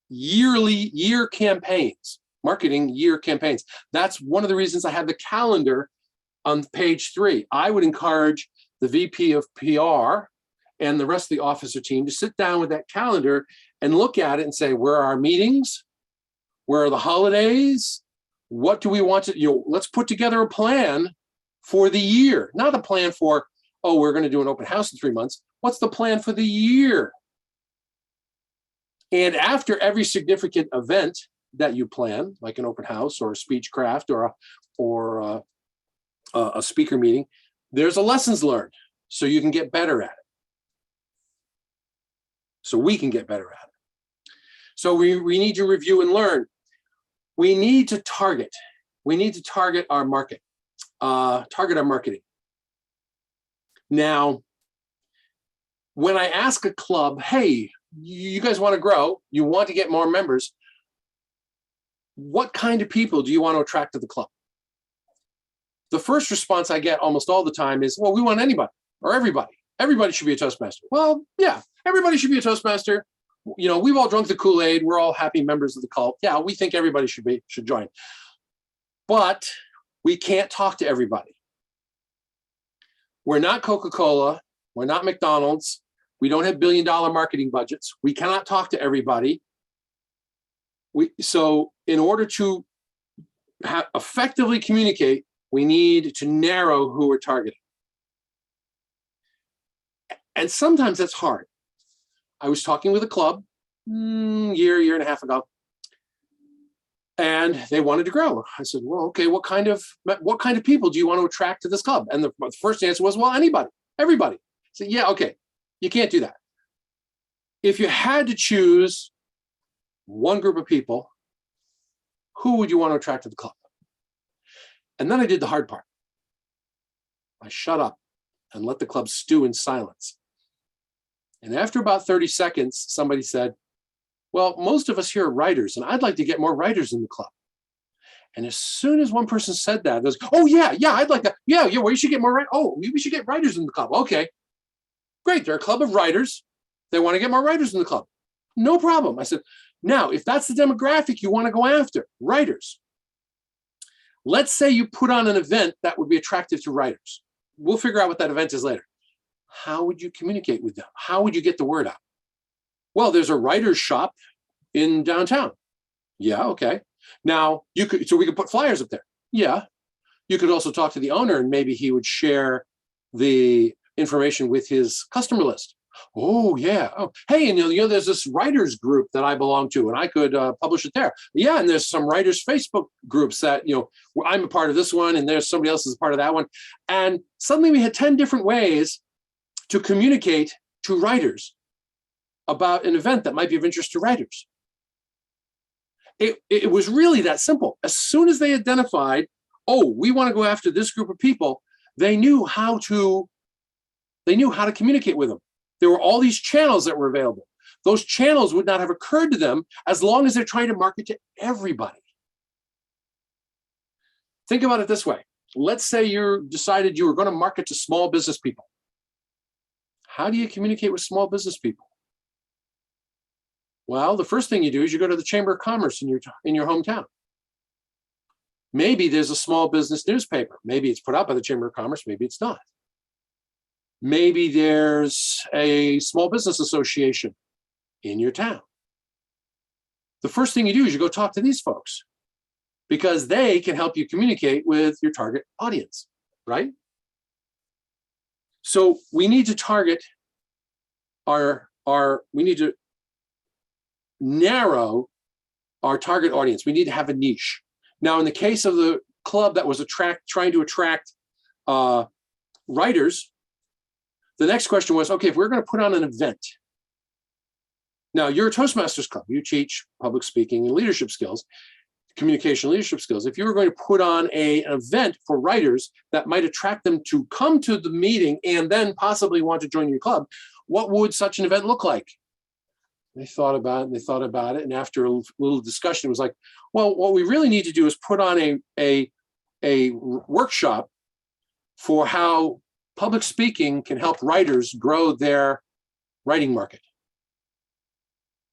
year campaigns, marketing year campaigns. That's one of the reasons I have the calendar on page 3. I would encourage the VP of PR and the rest of the officer team to sit down with that calendar and look at it and say, where are our meetings? Where are the holidays? What do we want to, let's put together a plan for the year, not a plan for, oh, we're going to do an open house in 3 months. What's the plan for the year? And after every significant event that you plan, like an open house or a speechcraft or a speaker meeting, there's a lessons learned so you can get better at it. So we can get better at it. So we need to review and learn. We need to target. We need to target our market, target our marketing. Now, when I ask a club, hey, you guys want to grow, you want to get more members, what kind of people do you want to attract to the club? The first response I get almost all the time is, well, we want anybody or everybody. Everybody should be a Toastmaster. Well, yeah, everybody should be a Toastmaster. We've all drunk the Kool-Aid. We're all happy members of the cult. Yeah, we think everybody should join. But we can't talk to everybody. We're not Coca-Cola. We're not McDonald's. We don't have billion-dollar marketing budgets. We cannot talk to everybody. So in order to effectively communicate, we need to narrow who we're targeting. And sometimes that's hard. I was talking with a club year and a half ago, and they wanted to grow. I said, well, okay, what kind of people do you want to attract to this club? And the first answer was, well, anybody, everybody. I said, yeah, okay, you can't do that. If you had to choose one group of people, who would you want to attract to the club? And then I did the hard part. I shut up and let the club stew in silence. And after about 30 seconds, somebody said, well, most of us here are writers, and I'd like to get more writers in the club. And as soon as one person said that, there's, oh, yeah, I'd like that. Yeah, well, you should get more writers. Oh, we should get writers in the club. Okay, great. They're a club of writers. They want to get more writers in the club. No problem. I said, now, if that's the demographic you want to go after, writers, let's say you put on an event that would be attractive to writers. We'll figure out what that event is later. How would you communicate with them? How would you get the word out? Well, there's a writer's shop in downtown. Yeah, okay. Now, we could put flyers up there. Yeah. You could also talk to the owner and maybe he would share the information with his customer list. Oh, yeah. Oh, hey, and there's this writers group that I belong to, and I could publish it there. Yeah, and there's some writers Facebook groups that, I'm a part of this one, and there's somebody else is a part of that one. And suddenly we had 10 different ways to communicate to writers about an event that might be of interest to writers. It was really that simple. As soon as they identified, oh, we want to go after this group of people, they knew how to communicate with them. There were all these channels that were available. Those channels would not have occurred to them as long as they're trying to market to everybody. Think about it this way. Let's say you decided you were going to market to small business people. How do you communicate with small business people? Well, the first thing you do is you go to the Chamber of Commerce in your hometown. Maybe there's a small business newspaper. Maybe it's put out by the Chamber of Commerce. Maybe it's not. Maybe there's a small business association in your town. The first thing you do is you go talk to these folks because they can help you communicate with your target audience, right? So we need to target we need to narrow our target audience. We need to have a niche. Now, in the case of the club that was trying to attract writers, the next question was, okay, if we're going to put on an event. Now, you're a Toastmasters club. You teach public speaking and leadership skills, communication leadership skills. If you were going to put on an event for writers that might attract them to come to the meeting and then possibly want to join your club, what would such an event look like? They thought about it and they thought about it. And after a little discussion, it was like, well, what we really need to do is put on a workshop for how public speaking can help writers grow their writing market.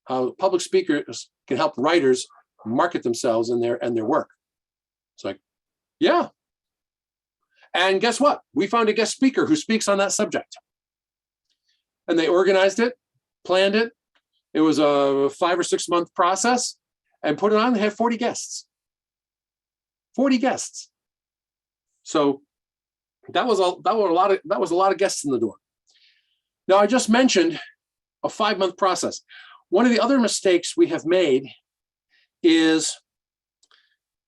How public speakers can help writers market themselves and their work. It's like, yeah. And guess what? We found a guest speaker who speaks on that subject. And they organized it, planned it. It was a 5 or 6 month process and put it on. They had 40 guests. 40 guests. So that was a lot of guests in the door. Now, I just mentioned a 5 month process. One of the other mistakes we have made is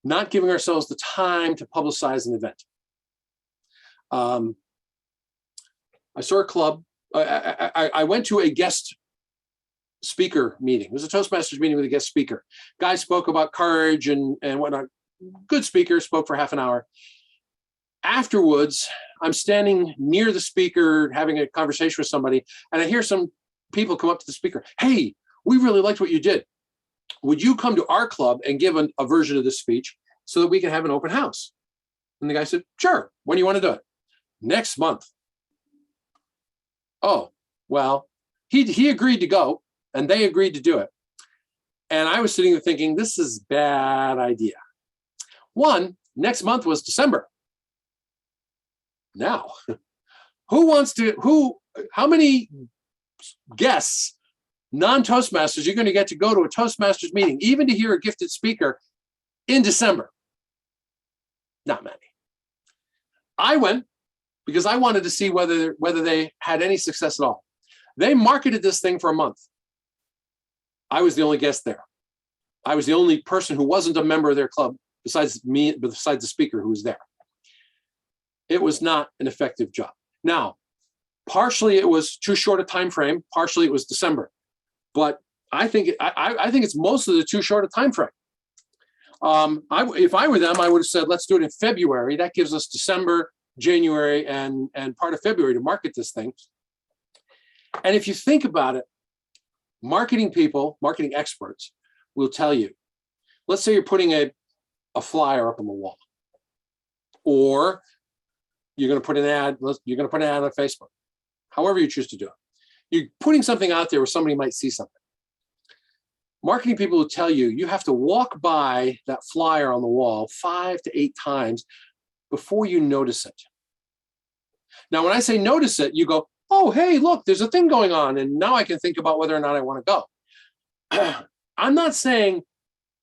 not giving ourselves the time to publicize an event. I saw a club. I went to a guest speaker meeting. It was a Toastmasters meeting with a guest speaker. Guy spoke about courage and whatnot. Good speaker, spoke for half an hour. Afterwards, I'm standing near the speaker having a conversation with somebody, and I hear some people come up to the speaker. Hey, we really liked what you did. Would you come to our club and give a version of this speech so that we can have an open house? And the guy said, sure. When do you want to do it? Next month. Oh, well, he agreed to go and they agreed to do it. And I was sitting there thinking, this is a bad idea. One, next month was December. Now, how many guests, non-Toastmasters, you're going to get to go to a Toastmasters meeting, even to hear a gifted speaker in December? Not many. I went because I wanted to see whether they had any success at all. They marketed this thing for a month. I was the only guest there. I was the only person who wasn't a member of their club besides me, besides the speaker who was there. It was not an effective job. Now, partially it was too short a time frame. Partially it was December, but I think it's mostly the too short a time frame. If I were them, I would have said, let's do it in February. That gives us December, January, and part of February to market this thing. And if you think about it, marketing people, marketing experts will tell you, let's say you're putting a flyer up on the wall, or you're going to put an ad, on Facebook, however you choose to do it. You're putting something out there where somebody might see something. Marketing people will tell you, you have to walk by that flyer on the wall 5 to 8 times before you notice it. Now, when I say notice it, you go, oh, hey, look, there's a thing going on. And now I can think about whether or not I want to go. I'm not saying,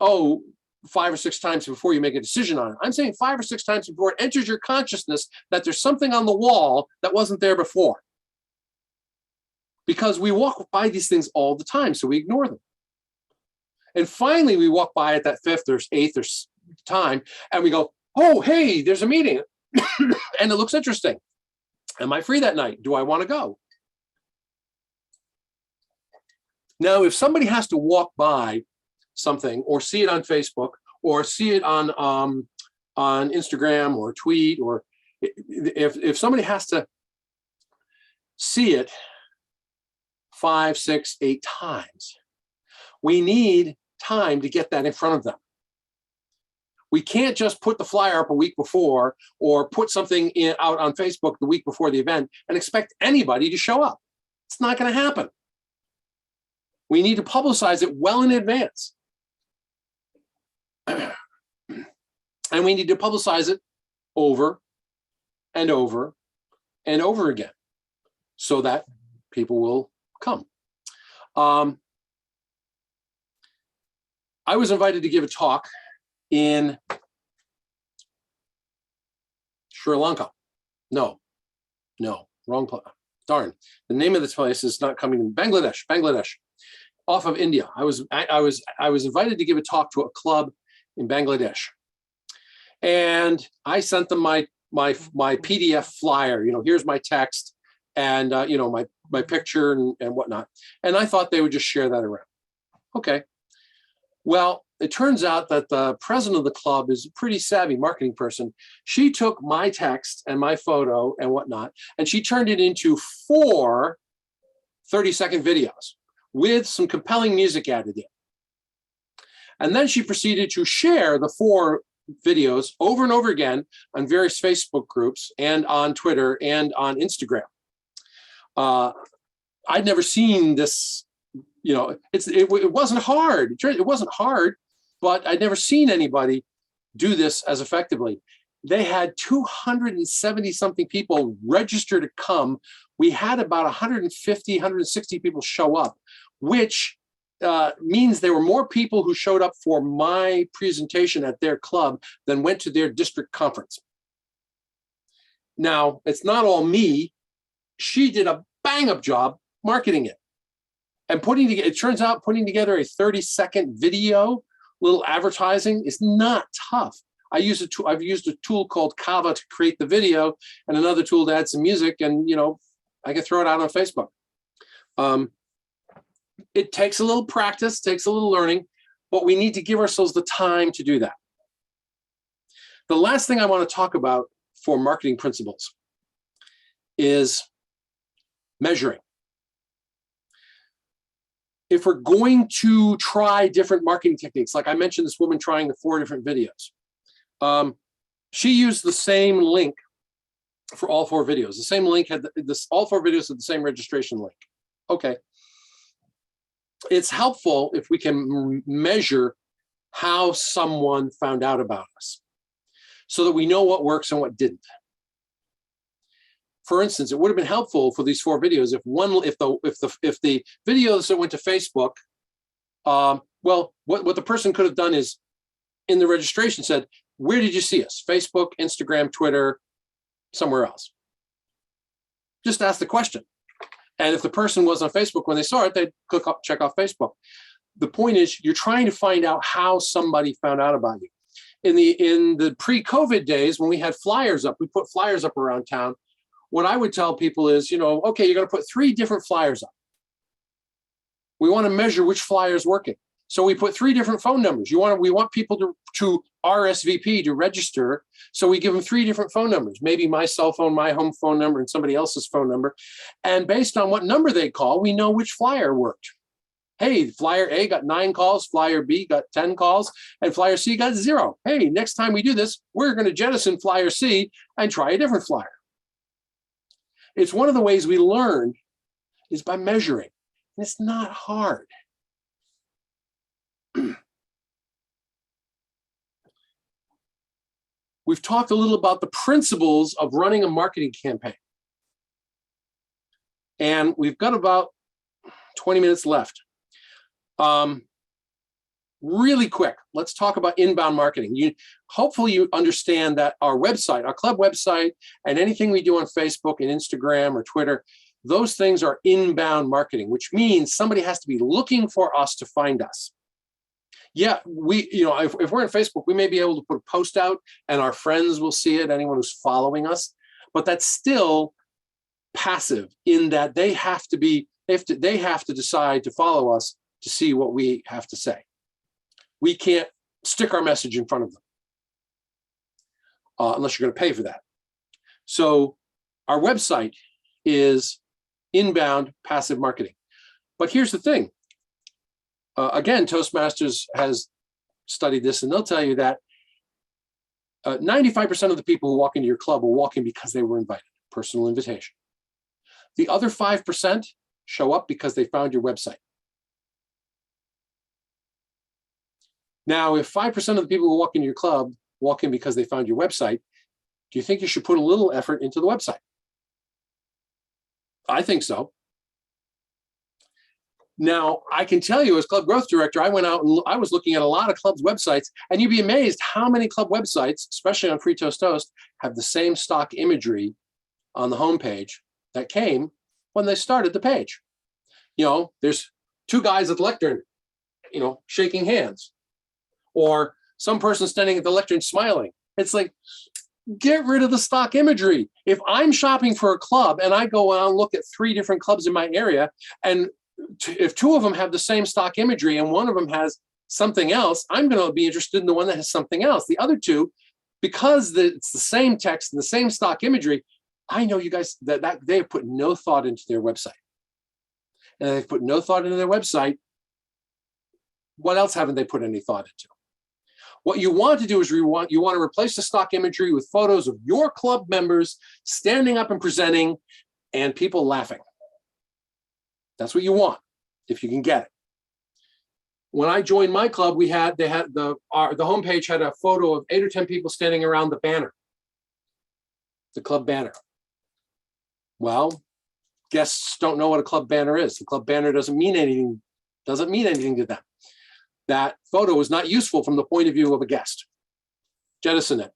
5 or 6 times before you make a decision on it. I'm saying 5 or 6 times before it enters your consciousness that there's something on the wall that wasn't there before. Because we walk by these things all the time, so we ignore them. And finally, we walk by it that 5th or 8th or time, and we go, oh, hey, there's a meeting, and it looks interesting. Am I free that night? Do I want to go? Now, if somebody has to walk by something or see it on Facebook or see it on Instagram or tweet, or if somebody has to see it 5, 6, 8 times, we need time to get that in front of them. We can't just put the flyer up a week before or put something out on Facebook the week before the event and expect anybody to show up. It's not going to happen. We need to publicize it well in advance. And we need to publicize it over and over and over again so that people will come. I was invited to give a talk in Sri Lanka. No, wrong place. Darn, the name of this place is not coming in. Bangladesh, off of India. I was invited to give a talk to a club in Bangladesh, and I sent them my PDF flyer. Here's my text, and my picture and whatnot. And I thought they would just share that around. Okay. Well, it turns out that the president of the club is a pretty savvy marketing person. She took my text and my photo and whatnot, and she turned it into 4 30-second videos with some compelling music added in. And then she proceeded to share the 4 videos over and over again on various Facebook groups and on Twitter and on Instagram. I'd never seen this. It wasn't hard. It wasn't hard, but I'd never seen anybody do this as effectively. They had 270 something people register to come. We had about 150, 160 people show up, which means there were more people who showed up for my presentation at their club than went to their district conference. Now, it's not all me. She did a bang-up job marketing it. And it turns out putting together a 30-second video, little advertising, is not tough. I've used a tool called Kava to create the video and another tool to add some music, and I can throw it out on Facebook. It takes a little practice, takes a little learning, but we need to give ourselves the time to do that. The last thing I want to talk about for marketing principles is measuring. If we're going to try different marketing techniques, like I mentioned this woman trying the 4 different videos, she used the same link for all 4 videos. The same link had all 4 videos had the same registration link. Okay. It's helpful if we can measure how someone found out about us so that we know what works and what didn't. For instance, it would have been helpful for these 4 videos if the videos that went to Facebook, what the person could have done is in the registration said, where did you see us? Facebook, Instagram, Twitter, somewhere else. Just ask the question. And if the person was on Facebook when they saw it, they'd check off Facebook. The point is, you're trying to find out how somebody found out about you. In the pre-COVID days, when we had flyers up, we put flyers up around town. What I would tell people is, okay, you're going to put 3 different flyers up. We want to measure which flyer is working. So we put 3 different phone numbers. We want people to RSVP, to register. So we give them 3 different phone numbers, maybe my cell phone, my home phone number, and somebody else's phone number. And based on what number they call, we know which flyer worked. Hey, flyer A got 9 calls, flyer B got 10 calls, and flyer C got 0. Hey, next time we do this, we're going to jettison flyer C and try a different flyer. It's one of the ways we learn is by measuring. And it's not hard. We've talked a little about the principles of running a marketing campaign. And we've got about 20 minutes left. Really quick, let's talk about inbound marketing. Hopefully you understand that our website, our club website, and anything we do on Facebook and Instagram or Twitter, those things are inbound marketing, which means somebody has to be looking for us to find us. Yeah, if we're on Facebook, we may be able to put a post out and our friends will see it, anyone who's following us, but that's still passive in that they have to decide to follow us to see what we have to say. We can't stick our message in front of them unless you're going to pay for that. So our website is inbound passive marketing. But here's the thing. Again, Toastmasters has studied this, and they'll tell you that 95% of the people who walk into your club will walk in because they were invited, personal invitation. The other 5% show up because they found your website. Now, if 5% of the people who walk into your club walk in because they found your website, do you think you should put a little effort into the website? I think so. Now, I can tell you as club growth director, I went out and I was looking at a lot of clubs' websites, and you'd be amazed how many club websites, especially on Free Toast Toast, have the same stock imagery on the homepage that came when they started the page. You know, there's two guys at the lectern, you know, shaking hands, or some person standing at the lectern smiling. It's like, get rid of the stock imagery. If I'm shopping for a club and I go out and look at 3 different clubs in my area, and if 2 of them have the same stock imagery and 1 of them has something else, I'm going to be interested in the one that has something else. The other 2, because it's the same text and the same stock imagery, I know you guys that they have put no thought into their website. And they've put no thought into their website. What else haven't they put any thought into? What you want to do is you want to replace the stock imagery with photos of your club members standing up and presenting and people laughing. That's what you want, if you can get it. When I joined my club, the homepage had a photo of 8 or 10 people standing around the banner, the club banner. Well, guests don't know what a club banner is. The club banner doesn't mean anything to them. That photo is not useful from the point of view of a guest. Jettison it.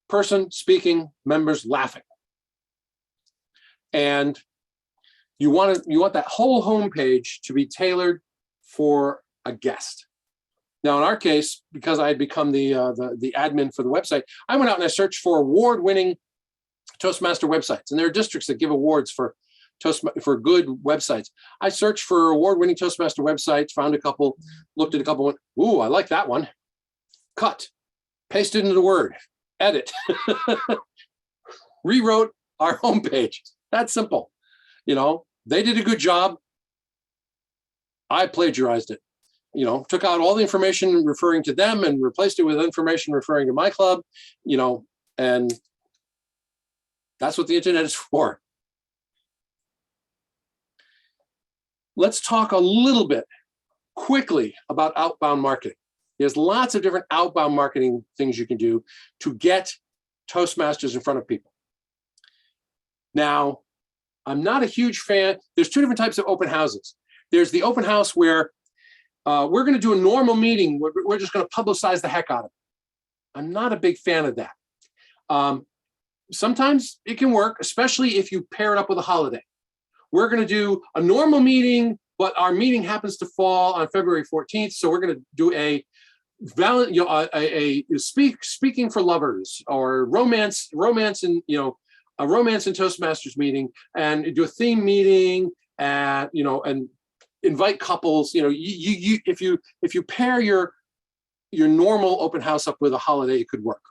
Person speaking, members laughing. And you want that whole homepage to be tailored for a guest. Now, in our case, because I had become the admin for the website, I went out and I searched for award-winning Toastmaster websites, and there are districts that give awards for good websites. I searched for award-winning Toastmaster websites, found a couple, looked at a couple, went, ooh, I like that one. Cut, pasted into the Word, edit, rewrote our homepage. That's simple. You know, they did a good job. I plagiarized it. You know, took out all the information referring to them and replaced it with information referring to my club, you know, and that's what the internet is for. Let's talk a little bit quickly about outbound marketing. There's lots of different outbound marketing things you can do to get Toastmasters in front of people. Now, I'm not a huge fan. There's 2 different types of open houses. There's the open house where we're going to do a normal meeting. We're just going to publicize the heck out of it. I'm not a big fan of that. Sometimes it can work, especially if you pair it up with a holiday. We're going to do a normal meeting, but our meeting happens to fall on February 14th. So we're going to do a speaking for lovers or romance and, you know, a romance and Toastmasters meeting, and do a theme meeting and, you know, and invite couples. You know, if you pair your normal open house up with a holiday, it could work.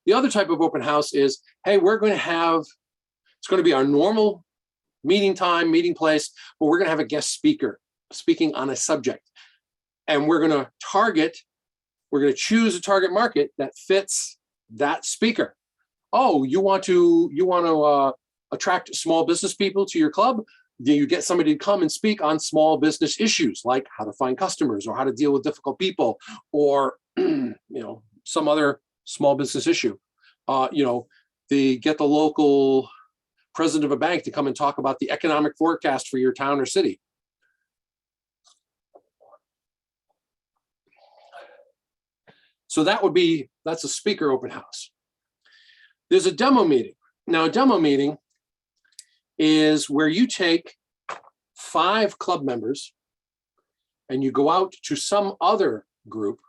The other type of open house is, hey, it's going to be our normal meeting time, meeting place, but we're going to have a guest speaker speaking on a subject. And we're going to choose a target market that fits that speaker. Oh, you want to attract small business people to your club? Do you get somebody to come and speak on small business issues like how to find customers or how to deal with difficult people, or you know, some other small business issue? You know, get the local president of a bank to come and talk about the economic forecast for your town or city. So that's a speaker open house. There's a demo meeting. Now, a demo meeting is where you take 5 club members and you go out to some other group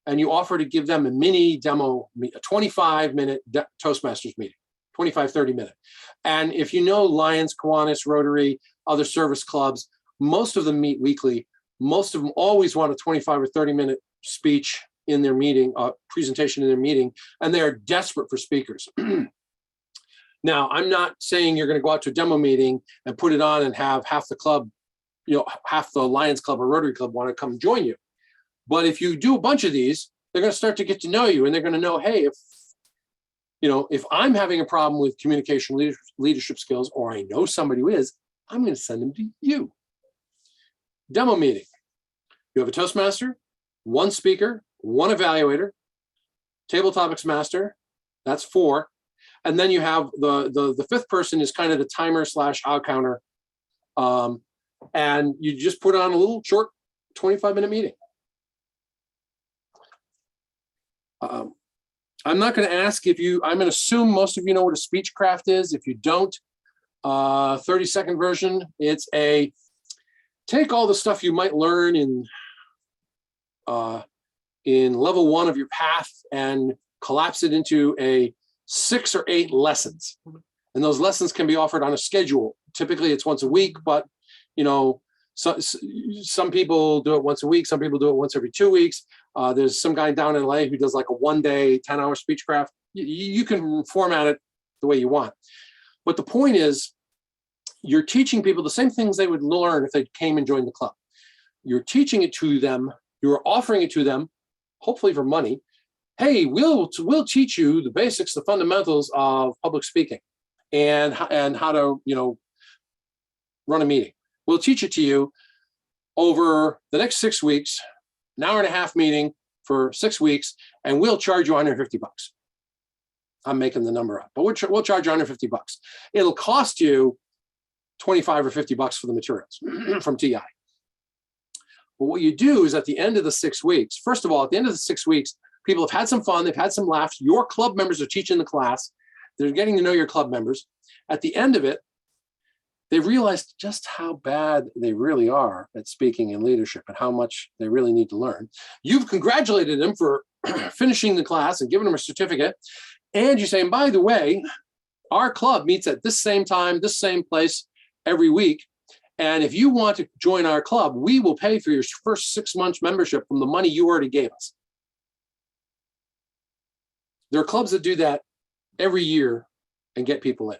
and you offer to give them a mini demo, a 25-minute Toastmasters meeting, 25, 30-minute. And if you know Lions, Kiwanis, Rotary, other service clubs, most of them meet weekly. Most of them always want a 25 or 30-minute speech in their meeting, presentation in their meeting, and they are desperate for speakers. Now, I'm not saying you're going to go out to a demo meeting and put it on and have half the club, half the Lions Club or Rotary Club want to come join you. But if you do a bunch of these, they're going to start to get to know you, and they're going to know, hey, if I'm having a problem with communication leadership skills, or I know somebody who is, I'm going to send them to you. Demo meeting. You have a Toastmaster, one speaker, one evaluator, table topics master, that's 4. And then you have the 5th person is kind of the timer / out counter. And you just put on a little short 25-minute meeting. I'm not going to ask I'm going to assume most of you know what a speech craft is. If you don't, 30-second version, it's take all the stuff you might learn in level 1 of your path and collapse it into 6 or 8 lessons. And those lessons can be offered on a schedule. Typically it's once a week, but some people do it once a week. Some people do it once every 2 weeks. There's some guy down in LA who does like a 1-day, 10-hour speech craft. You can format it the way you want. But the point is, you're teaching people the same things they would learn if they came and joined the club. You're teaching it to them. You're offering it to them, hopefully for money. Hey, we'll teach you the basics, the fundamentals of public speaking and how to, run a meeting. We'll teach it to you over the next 6 weeks, an hour-and-a-half meeting for 6 weeks, and we'll charge you $150. I'm making the number up, but we'll charge you $150. It'll cost you $25 or $50 for the materials from TI. But what you do is at the end of the 6 weeks, first of all, at the end of the 6 weeks, people have had some fun, they've had some laughs, your club members are teaching the class, they're getting to know your club members. At the end of it, they've realized just how bad they really are at speaking and leadership and how much they really need to learn. You've congratulated them for finishing the class and giving them a certificate. And you're saying, by the way, our club meets at this same time, this same place every week. And if you want to join our club, we will pay for your first 6 months membership from the money you already gave us. There are clubs that do that every year and get people in.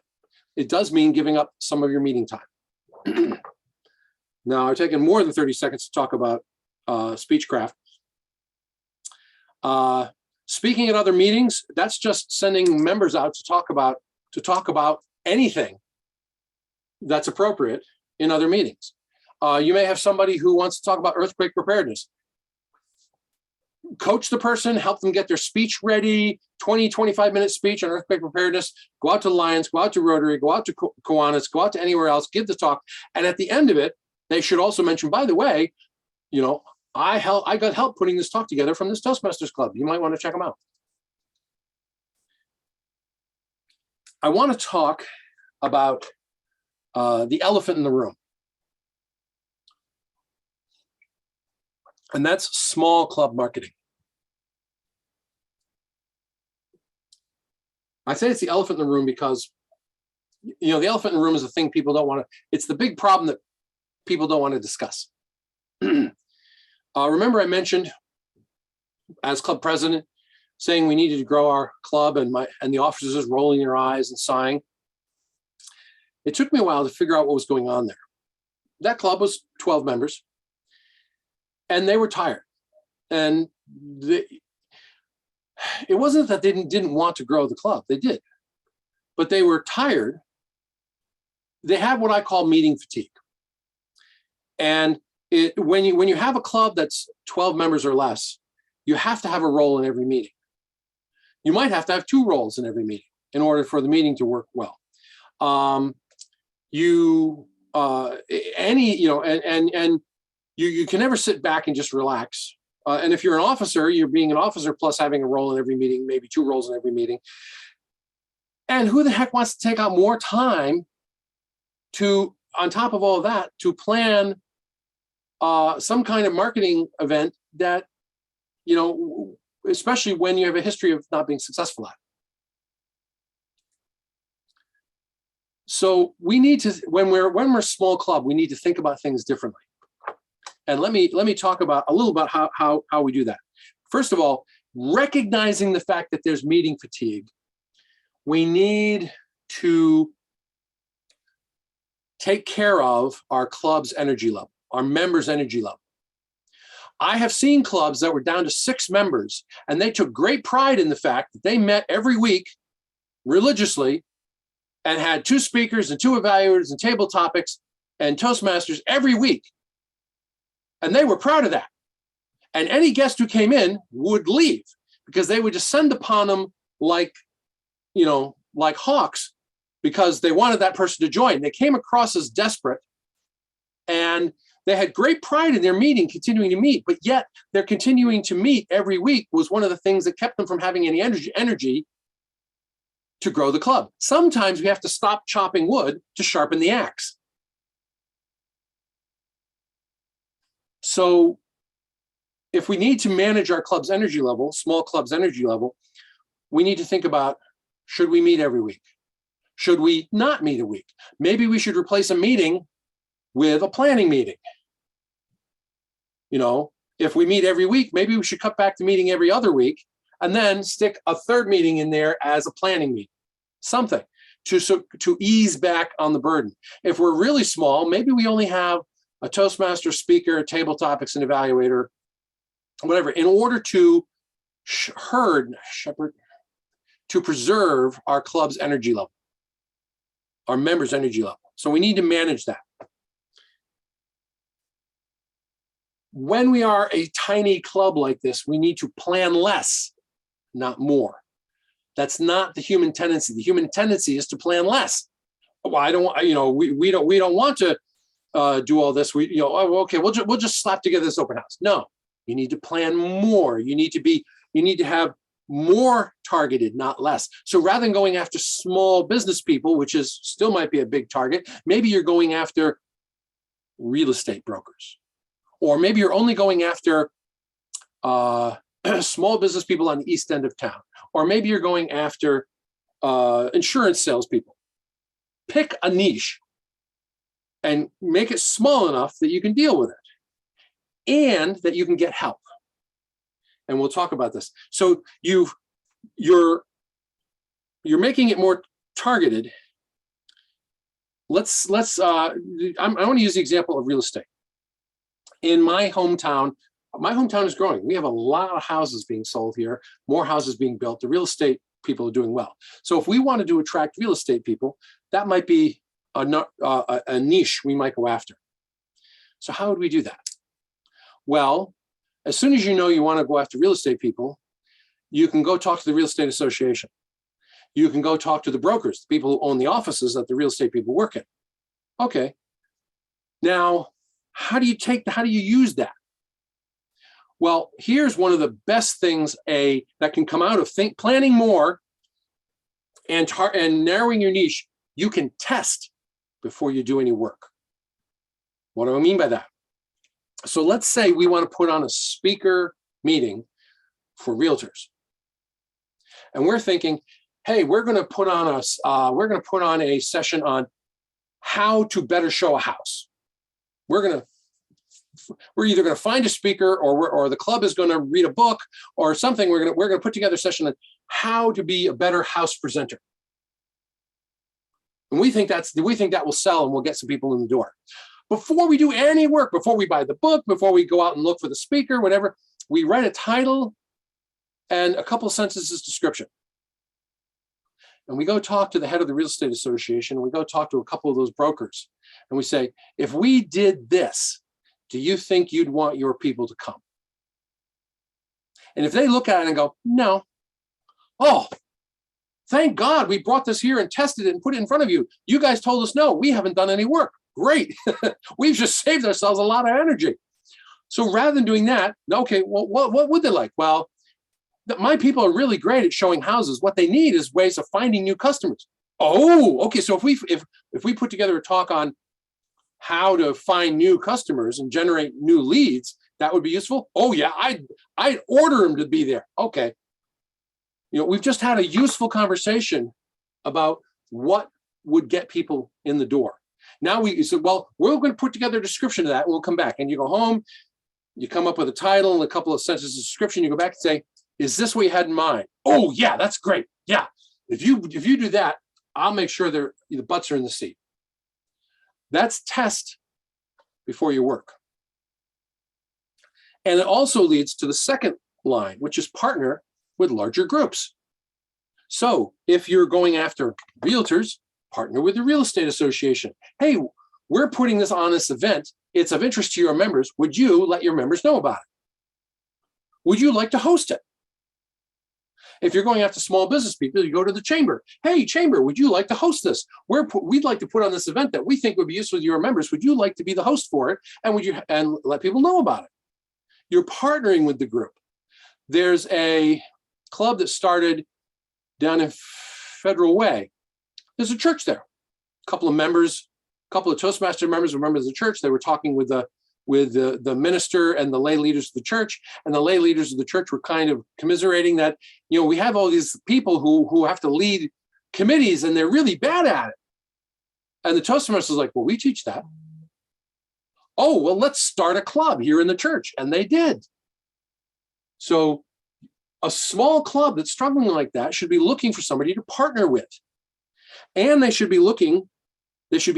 It does mean giving up some of your meeting time. Now, I've taken more than 30 seconds to talk about Speechcraft. Speaking at other meetings, that's just sending members out to talk about anything that's appropriate in other meetings. You may have somebody who wants to talk about earthquake preparedness. Coach the person, help them get their speech ready, 20, 25-minute speech on earthquake preparedness, go out to Lions, go out to Rotary, go out to Kiwanis, go out to anywhere else, give the talk. And at the end of it, they should also mention, by the way, I got help putting this talk together from this Toastmasters Club. You might want to check them out. I want to talk about the elephant in the room. And that's small club marketing. I say it's the elephant in the room because, the elephant in the room is the thing people don't want to, it's the big problem that people don't want to discuss. Remember I mentioned as club president saying we needed to grow our club and the officers rolling their eyes and sighing. It took me a while to figure out what was going on there. That club was 12 members and they were tired. And it wasn't that they didn't want to grow the club, they did, but they were tired. They had what I call meeting fatigue. And when you have a club that's 12 members or less, you have to have a role in every meeting. You might have to have 2 roles in every meeting in order for the meeting to work well. You can never sit back and just relax. And if you're an officer, you're being an officer plus having a role in every meeting, maybe 2 roles in every meeting. And who the heck wants to take out more time to, on top of all of that, to plan some kind of marketing event that, especially when you have a history of not being successful at. So we need to, when we're a small club, we need to think about things differently. And let me talk about a little about how we do that. First of all, recognizing the fact that there's meeting fatigue, we need to take care of our club's energy level, our members' energy level. I have seen clubs that were down to 6 members, and they took great pride in the fact that they met every week religiously and had 2 speakers and 2 evaluators and table topics and Toastmasters every week. And they were proud of that. And any guest who came in would leave because they would descend upon them like, you know, like hawks, because they wanted that person to join. They came across as desperate, and they had great pride in their meeting, continuing to meet, but yet they're continuing to meet every week was one of the things that kept them from having any energy to grow the club. Sometimes we have to stop chopping wood to sharpen the axe. So if we need to manage our club's energy level, small club's energy level, we need to think about, should we meet every week? Should we not meet a week? Maybe we should replace a meeting with a planning meeting. You know, if we meet every week, maybe we should cut back to meeting every other week and then stick a 3rd meeting in there as a planning meeting, something to ease back on the burden. If we're really small, maybe we only have a Toastmaster speaker, table topics, and evaluator, whatever, in order to to preserve our club's energy level, our members' energy level. So we need to manage that. When we are a tiny club like this, we need to plan less, not more. That's not the human tendency. The human tendency is to plan less. Well, I don't want, you know, we don't want to do all this. We, you know, oh, okay, we'll just slap together this open house. No, you need to plan more. You need to have more targeted, not less. So rather than going after small business people, which is still might be a big target, maybe you're going after real estate brokers, or maybe you're only going after small business people on the east end of town, or maybe you're going after insurance salespeople. Pick a niche and make it small enough that you can deal with it and that you can get help. And we'll talk about this. So you're making it more targeted. I want to use the example of real estate. In my hometown is growing. We have a lot of houses being sold here, more houses being built. The real estate people are doing well. So if we wanted to attract real estate people, that might be a niche we might go after. So how would we do that? Well, as soon as you know you want to go after real estate people, you can go talk to the real estate association. You can go talk to the brokers, the people who own the offices that the real estate people work in. Okay. Now, how do you use that? Well, here's one of the best things that can come out of planning more and narrowing your niche. You can test before you do any work. What do I mean by that? So let's say we want to put on a speaker meeting for realtors, and we're thinking, hey, we're going to put on a session on how to better show a house. We're either going to find a speaker, or the club is going to read a book or something. We're going to put together a session on how to be a better house presenter. And we think that will sell and we'll get some people in the door. Before we do any work, before we buy the book, before we go out and look for the speaker, whatever, we write a title and a couple of sentences description. And we go talk to the head of the real estate association, and we go talk to a couple of those brokers. And we say, if we did this, do you think you'd want your people to come? And if they look at it and go, no. Oh, thank God we brought this here and tested it and put it in front of you. You guys told us no, we haven't done any work. Great. We've just saved ourselves a lot of energy. So rather than doing that, okay, well, what would they like? Well, my people are really great at showing houses. What they need is ways of finding new customers. Oh, okay. So if we put together a talk on how to find new customers and generate new leads, that would be useful. Oh yeah, I'd order them to be there. Okay. You know, we've just had a useful conversation about what would get people in the door. Now we said, well, we're going to put together a description of that. And we'll come back, and you go home, you come up with a title and a couple of sentences of description. You go back and say, is this what you had in mind? Oh yeah, that's great. Yeah. If you do that, I'll make sure the butts are in the seat. That's test before you work. And it also leads to the second line, which is partner with larger groups. So if you're going after realtors, partner with the real estate association. Hey, we're putting this on this event. It's of interest to your members. Would you let your members know about it? Would you like to host it? If you're going after small business people, you go to the chamber. Hey, chamber, would you like to host this? We'd like to put on this event that we think would be useful to your members. Would you like to be the host for it? And let people know about it? You're partnering with the group. There's a club that started down in Federal Way. There's a church there. A couple of Toastmaster members were members of the church. They were talking with the minister and the lay leaders of the church, and the lay leaders of the church were kind of commiserating that, we have all these people who have to lead committees and they're really bad at it. And the Toastmasters was like, well, we teach that. Oh, well, let's start a club here in the church. And they did. So a small club that's struggling like that should be looking for somebody to partner with. And they should be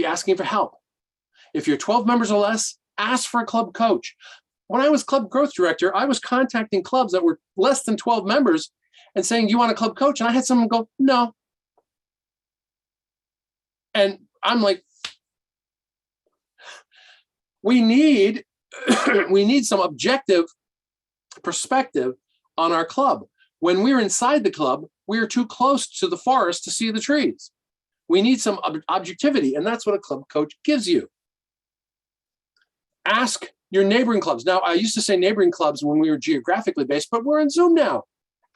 asking for help. If you're 12 members or less, ask for a club coach. When I was club growth director, I was contacting clubs that were less than 12 members and saying, do you want a club coach? And I had someone go, no. And I'm like, we need some objective perspective on our club. When we're inside the club, we're too close to the forest to see the trees. We need some objectivity, and that's what a club coach gives you. Ask your neighboring clubs. Now, I used to say neighboring clubs when we were geographically based, but we're in Zoom now.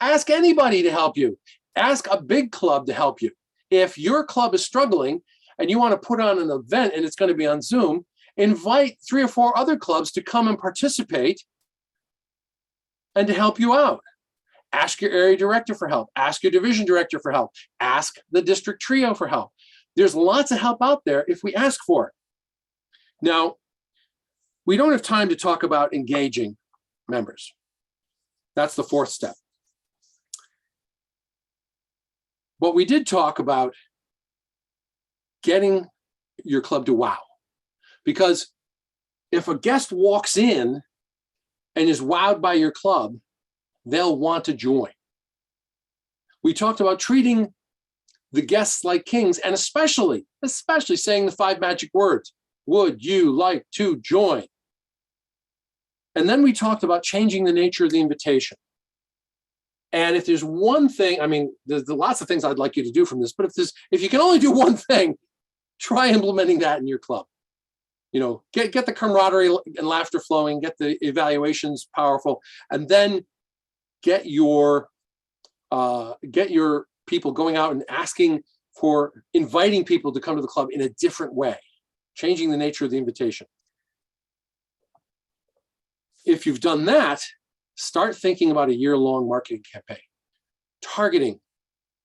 Ask anybody to help you. Ask a big club to help you. If your club is struggling and you want to put on an event and it's going to be on Zoom, invite 3 or 4 other clubs to come and participate and to help you out. Ask your area director for help. Ask your division director for help. Ask the district trio for help. There's lots of help out there if we ask for it. Now, we don't have time to talk about engaging members. That's the 4th step. But we did talk about getting your club to wow. Because if a guest walks in and is wowed by your club, they'll want to join. We talked about treating the guests like kings, and especially saying the 5 magic words. Would you like to join? And then we talked about changing the nature of the invitation. And if there's one thing, I mean, there's lots of things I'd like you to do from this, but if you can only do one thing, try implementing that in your club. Get the camaraderie and laughter flowing, get the evaluations powerful, and then get your people going out and inviting people to come to the club in a different way, changing the nature of the invitation. If you've done that, start thinking about a year-long marketing campaign, targeting,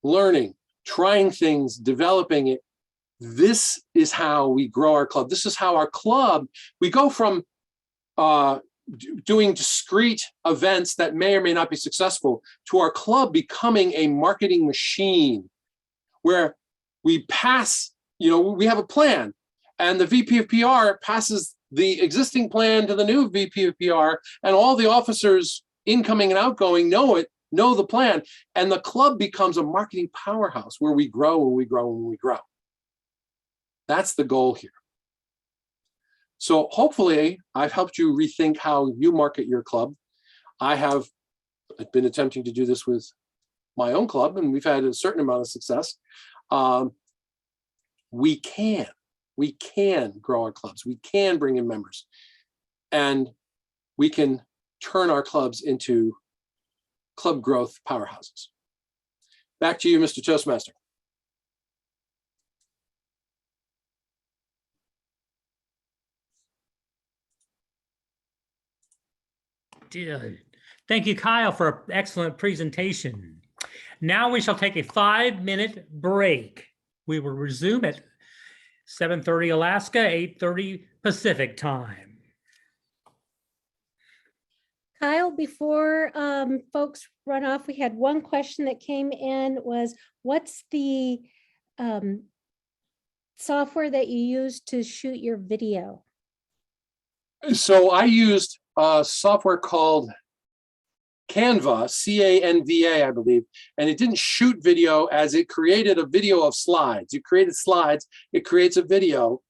learning, trying things, developing it. This is how we grow our club. This is how our club, we go from doing discrete events that may or may not be successful to our club becoming a marketing machine where we pass, we have a plan and the VP of PR passes the existing plan to the new VP of PR, and all the officers incoming and outgoing know the plan, and the club becomes a marketing powerhouse where we grow and we grow and we grow. That's the goal here. So hopefully I've helped you rethink how you market your club. I have been attempting to do this with my own club, and we've had a certain amount of success. We can grow our clubs. We can bring in members, and we can turn our clubs into club growth powerhouses. Back to you, Mr. Toastmaster. Thank you, Kyle, for an excellent presentation. Now we shall take a 5-minute break. We will resume at 7:30 Alaska, 8:30 Pacific time. Kyle, before folks run off, we had one question that came in was, what's the software that you use to shoot your video? So I used a software called Canva, C-A-N-V-A, I believe, and it didn't shoot video as it created a video of slides. You created slides, it creates a video.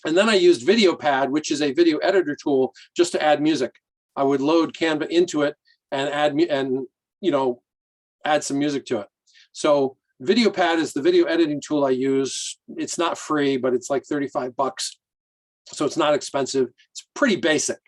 And then I used VideoPad, which is a video editor tool, just to add music. I would load Canva into it and add some music to it. So VideoPad is the video editing tool I use. It's not free, but it's like $35. So it's not expensive. It's pretty basic.